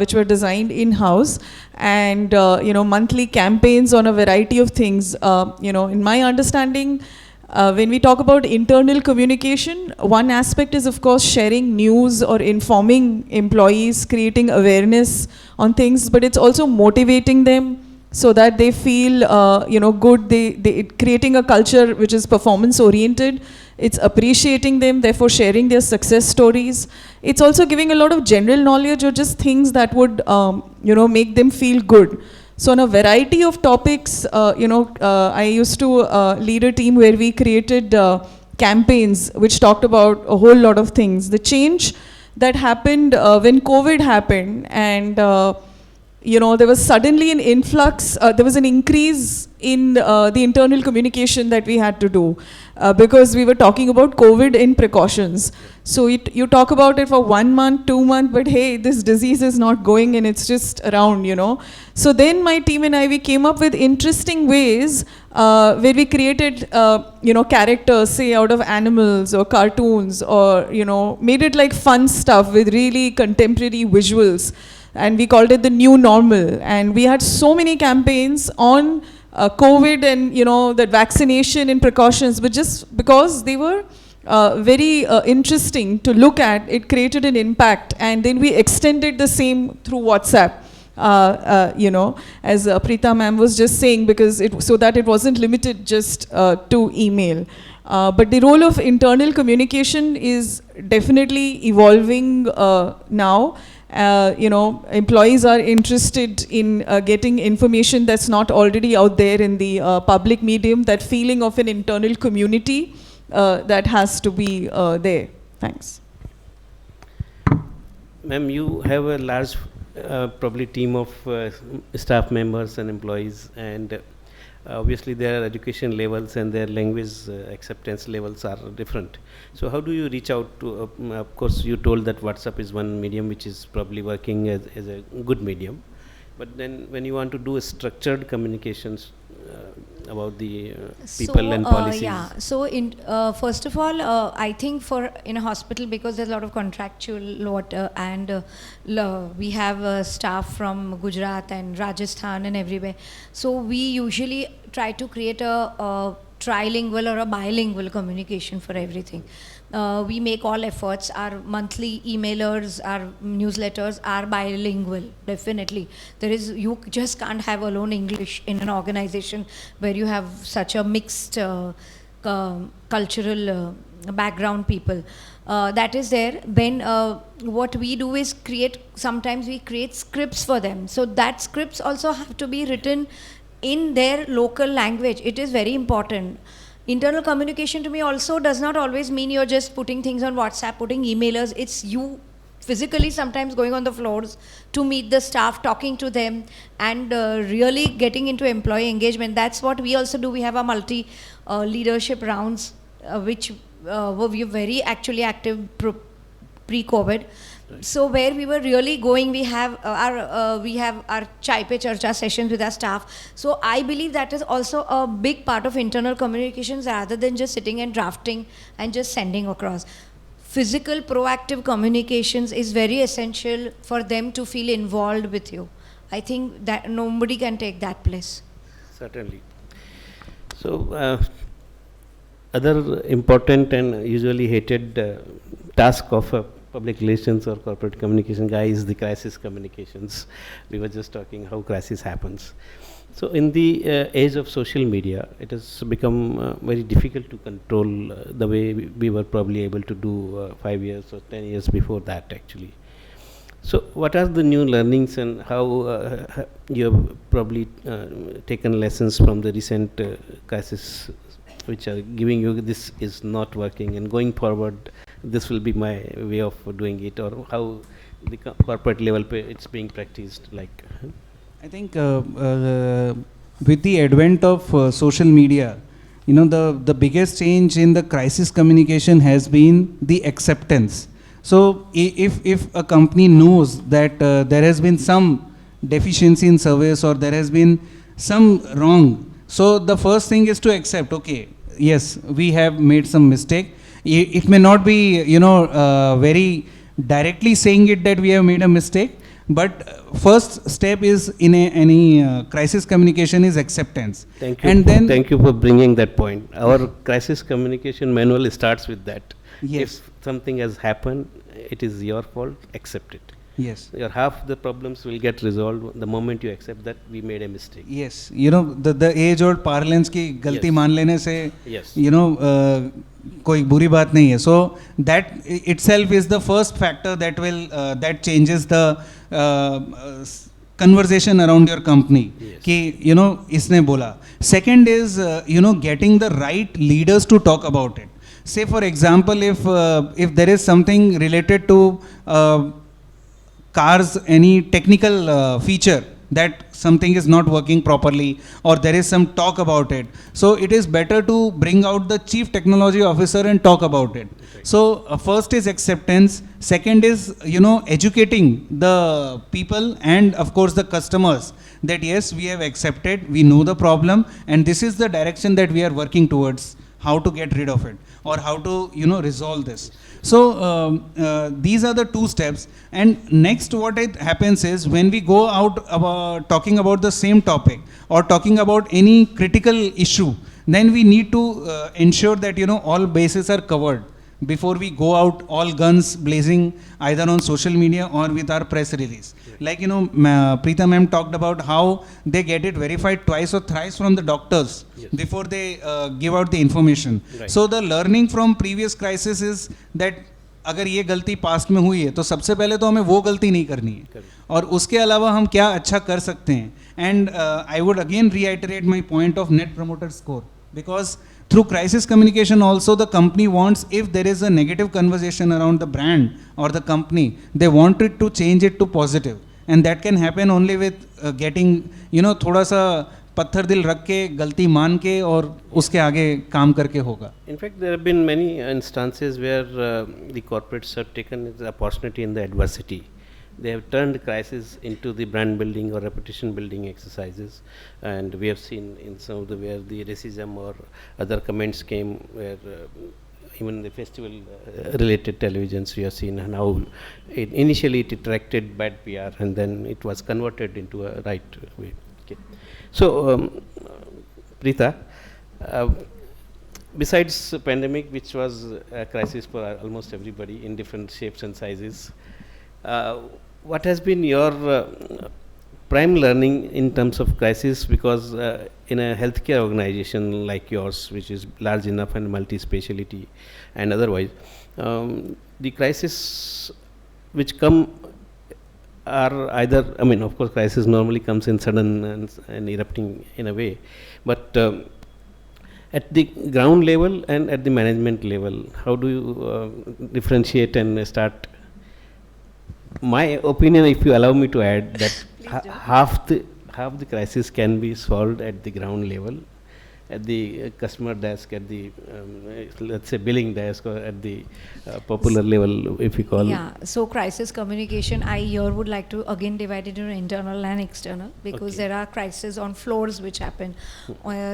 which were designed in-house, and monthly campaigns on a variety of things. In my understanding, when we talk about internal communication, one aspect is of course sharing news or informing employees, creating awareness on things, but it's also motivating them so that they feel good. They creating a culture which is performance oriented. It's appreciating them, therefore sharing their success stories. It's also giving a lot of general knowledge or just things that would make them feel good. So on a variety of topics, I used to lead a team where we created campaigns which talked about a whole lot of things. The change that happened when COVID happened, and there was suddenly an influx, there was an increase in the internal communication that we had to do because we were talking about COVID in precautions. So you talk about it for 1 month, 2 months, but hey, this disease is not going and it's just around, So then my team and I, we came up with interesting ways where we created, characters, say out of animals or cartoons, or, made it like fun stuff with really contemporary visuals. And we called it the new normal. And we had so many campaigns on COVID and, the vaccination and precautions, but just because they were very interesting to look at, it created an impact. And then we extended the same through WhatsApp, as Preeta ma'am was just saying, because so that it wasn't limited just to email. But the role of internal communication is definitely evolving now. Employees are interested in getting information that's not already out there in the public medium. That feeling of an internal community that has to be there. Thanks. Ma'am, you have a large probably team of staff members and employees, and obviously their education levels and their language acceptance levels are different. So how do you reach out to, of course you told that WhatsApp is one medium which is probably working as a good medium, but then when you want to do a structured communications about the people and policies. Yeah. So, first of all, I think for in a hospital, because there's a lot of contractual lot, and we have staff from Gujarat and Rajasthan and everywhere. So we usually try to create a trilingual or a bilingual communication for everything. We make all efforts. Our monthly emailers, our newsletters are bilingual, definitely. You just can't have alone English in an organization where you have such a mixed cultural background people. That is there. Then what we do is sometimes we create scripts for them. So that scripts also have to be written in their local language. It is very important. Internal communication to me also does not always mean you're just putting things on WhatsApp, putting emailers. It's you physically sometimes going on the floors to meet the staff, talking to them, and really getting into employee engagement. That's what we also do. We have our multi leadership rounds, which were very actually active pre-COVID. Right. So where we were really going, we have our chai pe charcha sessions with our staff. So I believe that is also a big part of internal communications, rather than just sitting and drafting and just sending across. Physical proactive communications is very essential for them to feel involved with you. I think that nobody can take that place. Certainly. So other important and usually hated task of a public relations or corporate communication guy is the crisis communications. We were just talking how crisis happens. So in the age of social media, it has become very difficult to control the way we were probably able to do 5 years or 10 years before that actually. So what are the new learnings, and how you have probably taken lessons from the recent crisis which are giving you this is not working, and going forward this will be my way of doing it, or how the corporate level it's being practiced like? I think with the advent of social media, the biggest change in the crisis communication has been the acceptance. So if a company knows that there has been some deficiency in service, or there has been some wrong, so the first thing is to accept, okay, yes, we have made some mistake. It may not be, very directly saying it that we have made a mistake, but first step is in any crisis communication is acceptance. Thank you. And then thank you for bringing that point. Our crisis communication manual starts with that. Yes. If something has happened, it is your fault, accept it. Yes. Your half the problems will get resolved the moment you accept that we made a mistake. Yes. The age old parlance ki galti maan lene se, yes. कोई बुरी बात नहीं है. So that itself is the first factor that will that changes the conversation around your company. Yes. कि इसने बोला. Second is getting the right leaders to talk about it. Say for example, if there is something related to cars, any technical feature that something is not working properly, or there is some talk about it, so it is better to bring out the chief technology officer and talk about it. Okay. So first is acceptance, second is educating the people and of course the customers that yes, we have accepted, we know the problem, and this is the direction that we are working towards, how to get rid of it or how to resolve this. So these are the two steps. And next what happens is, when we go out about talking about the same topic or talking about any critical issue, then we need to ensure that all bases are covered before we go out all guns blazing, either on social media or with our press release. Yeah. Like Preeta ma'am talked about how they get it verified twice or thrice from the doctors. Yes. Before they give out the information. Right. So the learning from previous crisis is that अगर ये गलती past में हुई है तो सबसे पहले तो हमें वो गलती नहीं करनी है, और उसके अलावा हम क्या अच्छा कर सकते हैं. And I would again reiterate my point of net promoter score, because through crisis communication also the company wants, if there is a negative conversation around the brand or the company, they want it to change it to positive. and that can happen only with getting, you know, थोड़ा सा पत्थर दिल रख के, गलती मान के, और उसके आगे काम करके होगा. In fact, there have been many instances where the corporates have taken the opportunity in the adversity. They have turned crisis into the brand building or reputation building exercises, and we have seen in some of the where the racism or other comments came, where even the festival related televisions we have seen, and how initially it attracted bad PR and then it was converted into a right way. Okay. So, Preeta, besides pandemic, which was a crisis for almost everybody in different shapes and sizes, what has been your prime learning in terms of crisis? Because in a healthcare organization like yours, which is large enough and multi-speciality and otherwise, the crisis which come are either, I mean, of course, crisis normally comes in sudden and erupting in a way, but at the ground level and at the management level, how do you differentiate and start? My opinion, if you allow me to add, that half the crisis can be solved at the ground level, at the customer desk, at the let's say billing desk, or at the popular level, if you call. Yeah, so crisis communication, I here would like to again divide it into internal and external, because Okay. there are crises on floors which happen,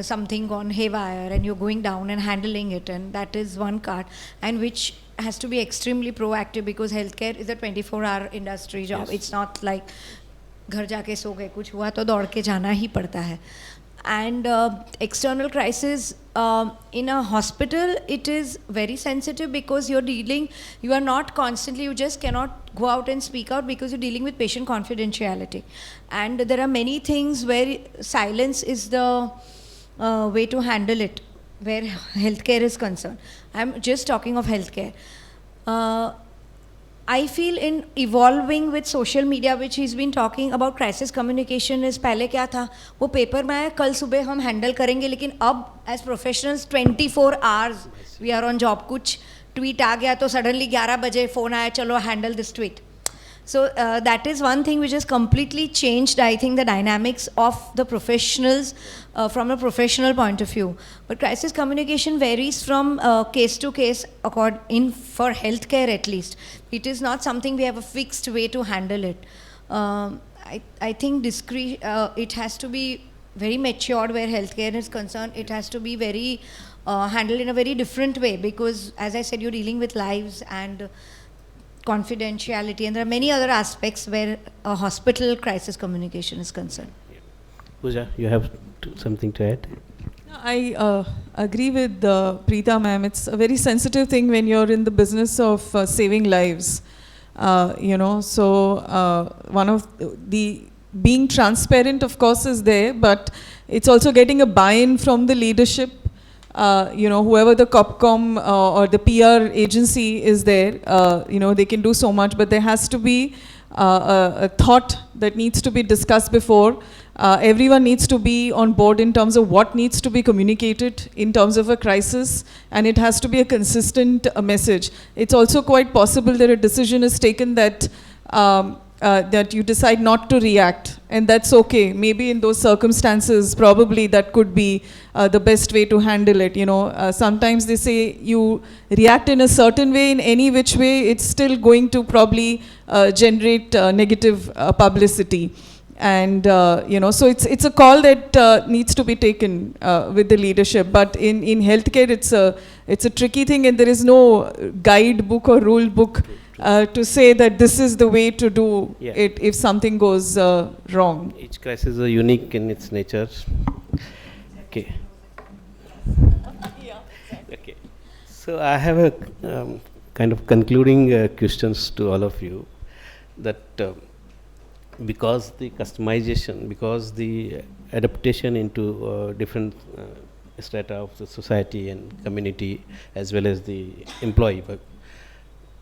something gone haywire and you're going down and handling it, and that is one part, and which has to be extremely proactive, because healthcare is a 24-hour industry job. Yes. It's not like घर जाके सो गए, कुछ हुआ तो दौड़ के जाना ही पड़ता है. And external crisis in a hospital, it is very sensitive, because you're dealing, you are not constantly, you just cannot go out and speak out, because you're dealing with patient confidentiality. And there are many things where silence is the way to handle it, where healthcare is concerned. I'm just talking of healthcare. I feel in evolving with social media, which he's been talking about, crisis communication is, पहले क्या था, वो paper में आया, कल सुबह हम handle करेंगे, लेकिन अब as professionals 24 hours we are on job. कुछ ट्वीट आ गया तो सडनली 11 बजे फ़ोन आया, चलो handle this tweet. So that is one thing which has completely changed, I think, the dynamics of the professionals from a professional point of view. But crisis communication varies from case to case, for healthcare at least. It is not something we have a fixed way to handle it. I think it has to be very matured where healthcare is concerned. It has to be very handled in a very different way, because, as I said, you're dealing with lives and confidentiality, and there are many other aspects where a hospital crisis communication is concerned. Pooja, you have something to add? I agree with Preeta ma'am. It's a very sensitive thing when you're in the business of saving lives. So one of the being transparent, of course, is there, but it's also getting a buy-in from the leadership. Whoever the Copcom or the PR agency is there, they can do so much, but there has to be a thought that needs to be discussed before. Everyone needs to be on board in terms of what needs to be communicated in terms of a crisis, and it has to be a consistent message. It's also quite possible that a decision is taken that that you decide not to react, and that's okay. Maybe in those circumstances, probably that could be the best way to handle it. Sometimes they say you react in a certain way, in any which way, it's still going to probably generate negative publicity. And so it's a call that needs to be taken with the leadership. But in healthcare, it's a tricky thing, and there is no guidebook or rule book to say that this is the way to do it if something goes wrong. Each crisis is unique in its nature. Okay. Okay. So I have a kind of concluding questions to all of you, that because the customization, because the adaptation into different strata of the society and community, as well as the employee,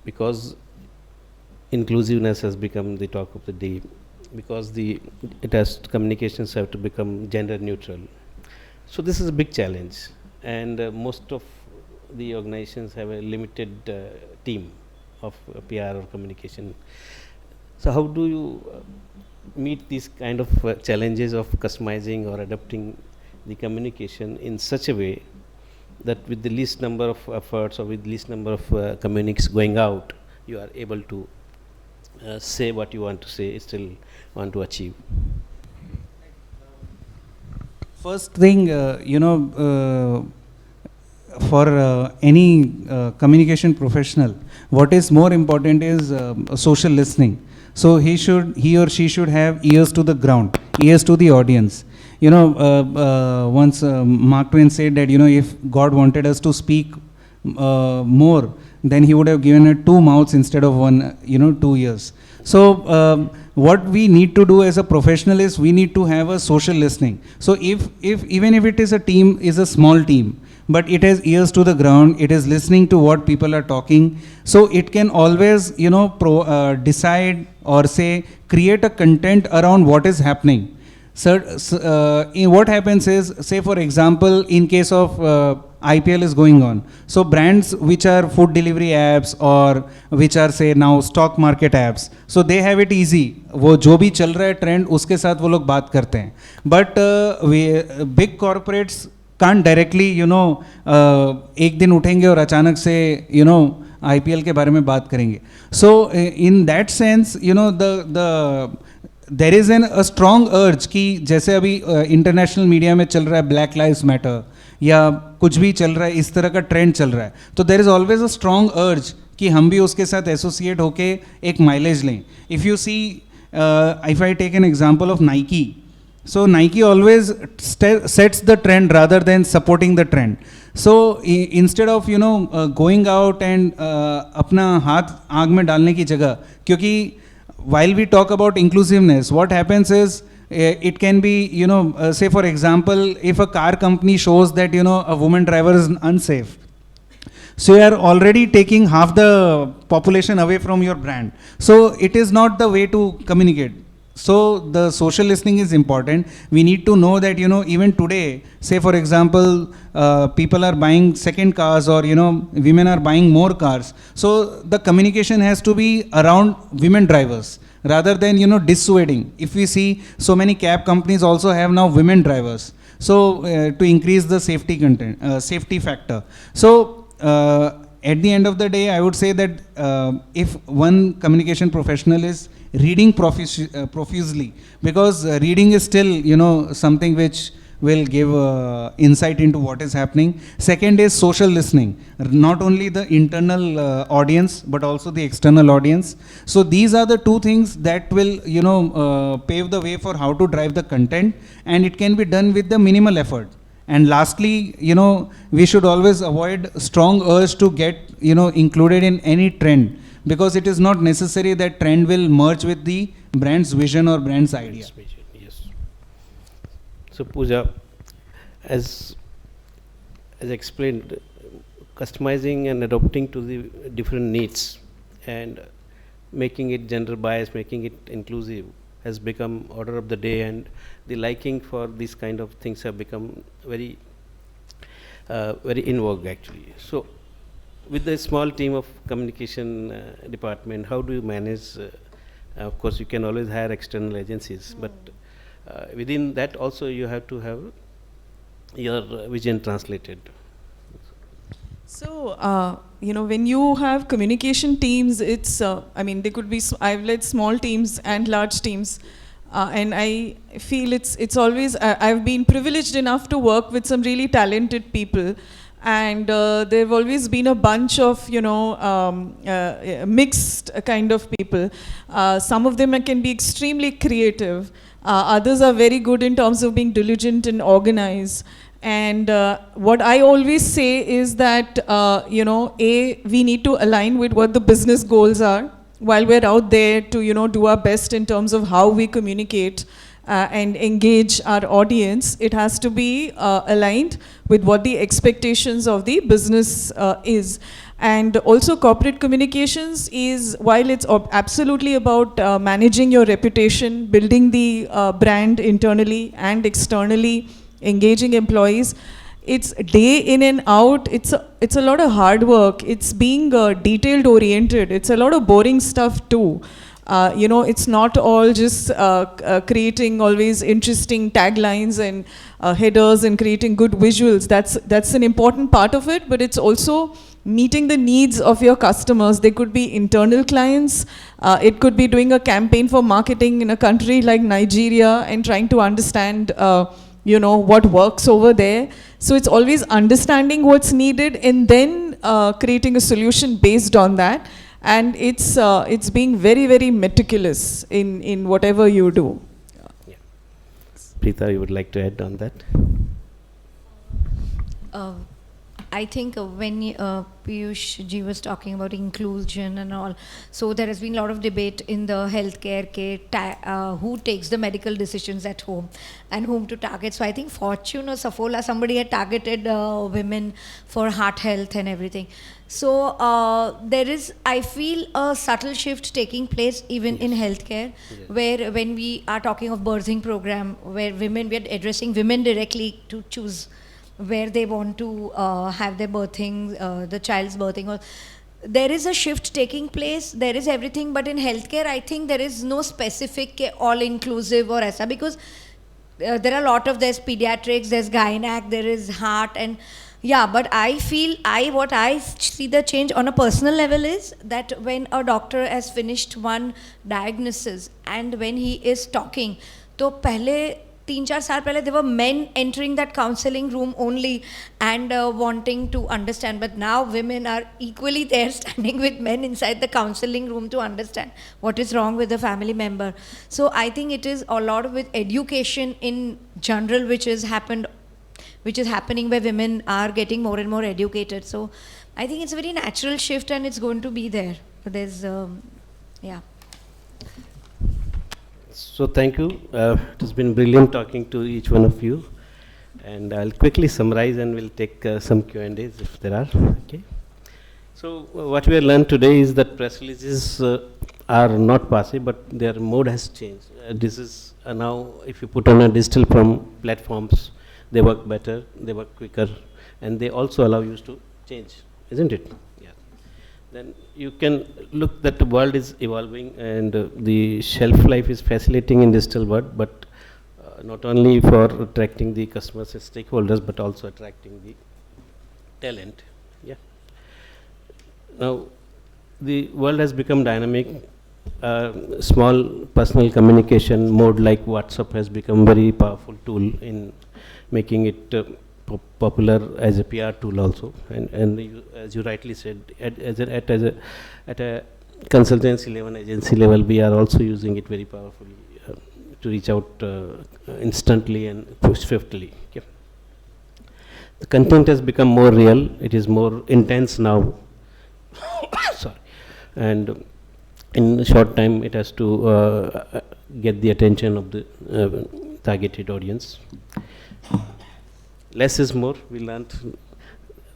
because inclusiveness has become the talk of the day, because communications have to become gender neutral. So this is a big challenge, and most of the organizations have a limited team of PR or communication. So how do you meet these kind of challenges of customizing or adapting the communication in such a way that with the least number of efforts or with least number of communiques going out, you are able to say what you want to say, still want to achieve? First thing, for any communication professional, what is more important is social listening. So he or she should have ears to the ground, ears to the audience. Once Mark Twain said that, if God wanted us to speak more, then he would have given it 2 mouths instead of 1, 2 ears. So what we need to do as a professional is we need to have a social listening. So if even if it is a small team, but it has ears to the ground, it is listening to what people are talking, so it can always, decide or say, create a content around what is happening. So, what happens is, say for example, in case of IPL is going on, so brands which are food delivery apps or which are say now stock market apps, so they have it easy. वो जो भी चल रहा है trend उसके साथ वो लोग बात करते हैं. But big corporates can't directly, एक दिन उठेंगे और अचानक से, IPL के बारे में बात करेंगे. So in that sense, there is a strong urge कि जैसे अभी इंटरनेशनल मीडिया में चल रहा है ब्लैक लाइव्स मैटर या कुछ भी चल रहा है, इस तरह का ट्रेंड चल रहा है, तो there is always a strong urge कि हम भी उसके साथ एसोसिएट होके एक माइलेज लें. If you see, if I take an example of Nike, so Nike always sets the trend rather than supporting the trend. So instead of going out and अपना हाथ आग में डालने की जगह, क्योंकि while we talk about inclusiveness, what happens is it can be, say for example, if a car company shows that a woman driver is unsafe, so you are already taking half the population away from your brand. So it is not the way to communicate. So the social listening is important. We need to know that even today, say for example, people are buying second cars, or women are buying more cars. So the communication has to be around women drivers rather than dissuading. If we see, so many cab companies also have now women drivers, so to increase the safety factor. So at the end of the day, I would say that if one communication professional is reading profusely, because reading is still something which will give insight into what is happening. Second is social listening, not only the internal audience but also the external audience. So these are the two things that will pave the way for how to drive the content, and it can be done with the minimal effort. And lastly, we should always avoid strong urge to get included in any trend, because it is not necessary that trend will merge with the brand's vision or brand's idea. Yes. So Pooja, as explained, customizing and adapting to the different needs and making it gender biased, making it inclusive has become order of the day, and the liking for these kind of things have become very in vogue actually. So with the small team of communication department, how do you manage? Of course, you can always hire external agencies, but within that also you have to have your vision translated. So, when you have communication teams, it's, they could be, I've led small teams and large teams. And I feel it's always, I've been privileged enough to work with some really talented people. And there have always been a bunch of, mixed kind of people. Some of them can be extremely creative. Others are very good in terms of being diligent and organized. And what I always say is that, we need to align with what the business goals are while we're out there to, do our best in terms of how we communicate and engage our audience. It has to be aligned with what the expectations of the business is. And also corporate communications is, while it's absolutely about managing your reputation, building the brand internally and externally, engaging employees, it's day in and out. It's a lot of hard work. It's being detailed oriented. It's a lot of boring stuff too. It's not all just creating always interesting taglines and headers and creating good visuals. That's an important part of it, but it's also meeting the needs of your customers. They could be internal clients. It could be doing a campaign for marketing in a country like Nigeria and trying to understand what works over there. So it's always understanding what's needed and then creating a solution based on that. And it's being very, very meticulous in whatever you do. Yeah. Preeta, you would like to add on that? I think when Piyush ji was talking about inclusion and all, so there has been a lot of debate in the healthcare who takes the medical decisions at home and whom to target. So I think Fortune or Saffola, somebody had targeted women for heart health and everything. So there is, I feel, a subtle shift taking place even in healthcare, where when we are talking of birthing program, where we are addressing women directly to choose where they want to have their birthing, the child's birthing. Or there is a shift taking place. There is everything, but in healthcare, I think there is no specific all-inclusive or ESA, because there are a lot of, there's pediatrics, there's gynac, there is heart, and yeah, but I feel, what I see the change on a personal level is that when a doctor has finished one diagnosis and when he is talking, तो पहले 3-4 साल पहले there were men entering that counseling room only and wanting to understand, but now women are equally there standing with men inside the counseling room to understand what is wrong with the family member. So I think it is a lot with education in general which is happening, where women are getting more and more educated. So I think it's a very natural shift and it's going to be there. But there's yeah. So thank you. It has been brilliant talking to each one of you, and I'll quickly summarize and we'll take some Q&As if there are. Okay. So what we have learned today is that press releases are not passive, but their mode has changed. This is now, if you put on a digital platforms, they work better, they work quicker, and they also allow you to change, isn't it? Then you can look that the world is evolving, and the shelf life is facilitating in digital world, but not only for attracting the customers and stakeholders, but also attracting the talent. Yeah. Now, the world has become dynamic. Small personal communication mode like WhatsApp has become very powerful tool in making it popular as a PR tool also, and you, as you rightly said, at a consultancy level, agency level, we are also using it very powerfully to reach out instantly and swiftly. Okay. The content has become more real, it is more intense now. Sorry. And in a short time it has to get the attention of the targeted audience. Less is more, we learned.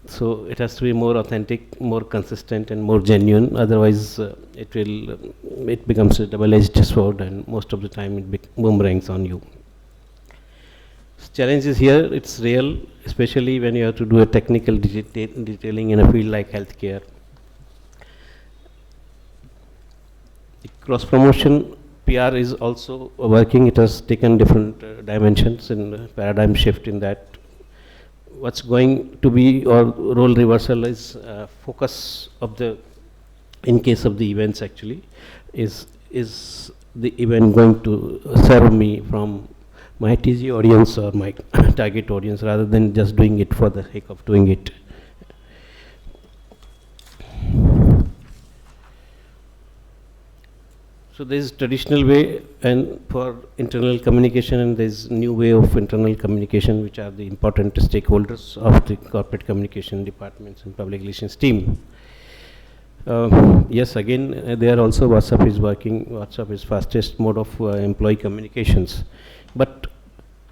So it has to be more authentic, more consistent, and more genuine. Otherwise, it becomes a double-edged sword, and most of the time it boomerangs on you. Challenge is here, it's real, especially when you have to do a technical detailing in a field like healthcare. Cross promotion PR is also working. It has taken different dimensions and paradigm shift in that. What's going to be, or role reversal is focus of the, in case of the events actually, is the event going to serve me from my TG audience or my target audience, rather than just doing it for the sake of doing it. So there is traditional way and for internal communication, and there is new way of internal communication, which are the important stakeholders of the corporate communication departments and public relations team. Yes, again, there also WhatsApp is working. WhatsApp is fastest mode of employee communications, but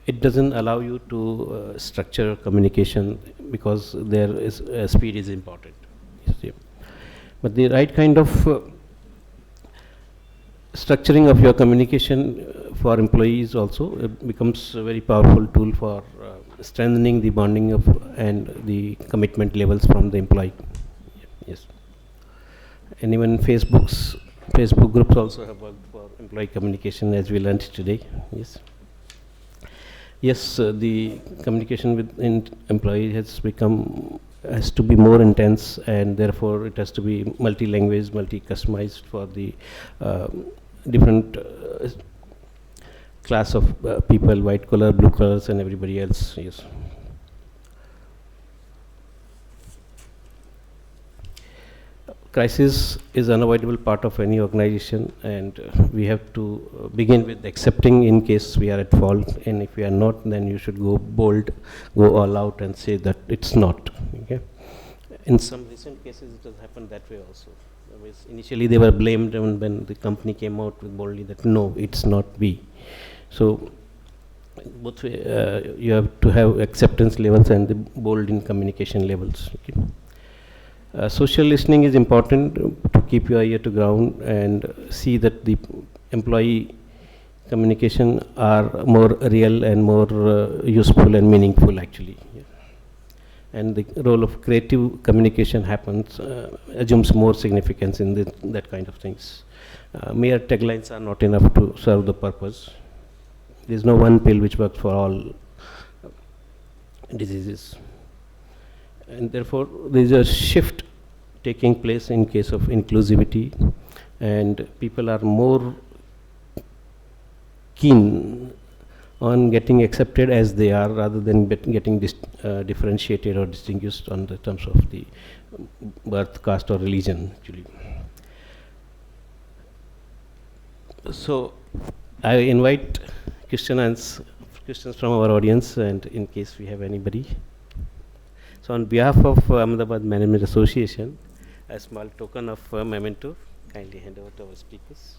it doesn't allow you to structure communication, because there is speed is important. But the right kind of structuring of your communication for employees also becomes a very powerful tool for strengthening the bonding of and the commitment levels from the employee. Yes. And even Facebook's Facebook groups also have worked for employee communication, as we learned today. Yes. Yes, the communication with employee has to be more intense, and therefore it has to be multi-language, multi-customized for the different class of people, white collar, blue collars, and everybody else. Yes. Crisis is unavoidable part of any organization, and we have to begin with accepting in case we are at fault, and if we are not, then you should go bold, go all out and say that it's not. Okay. In some recent cases it has happened that way also. Initially they were blamed, and when the company came out with boldly that no, it's not we. So both way, you have to have acceptance levels and the bold in communication levels. Okay. Social listening is important to keep your ear to ground and see that the employee communication are more real and more useful and meaningful actually. Yeah. And the role of creative communication assumes more significance in that kind of things. Mere taglines are not enough to serve the purpose. There is no one pill which works for all diseases. And therefore there is a shift taking place in case of inclusivity, and people are more keen on getting accepted as they are rather than getting differentiated or distinguished on the terms of the birth, caste or religion actually. So I invite questions from our audience, and in case we have anybody. So on behalf of Ahmedabad Management Association, a small token of memento, kindly hand over to our speakers.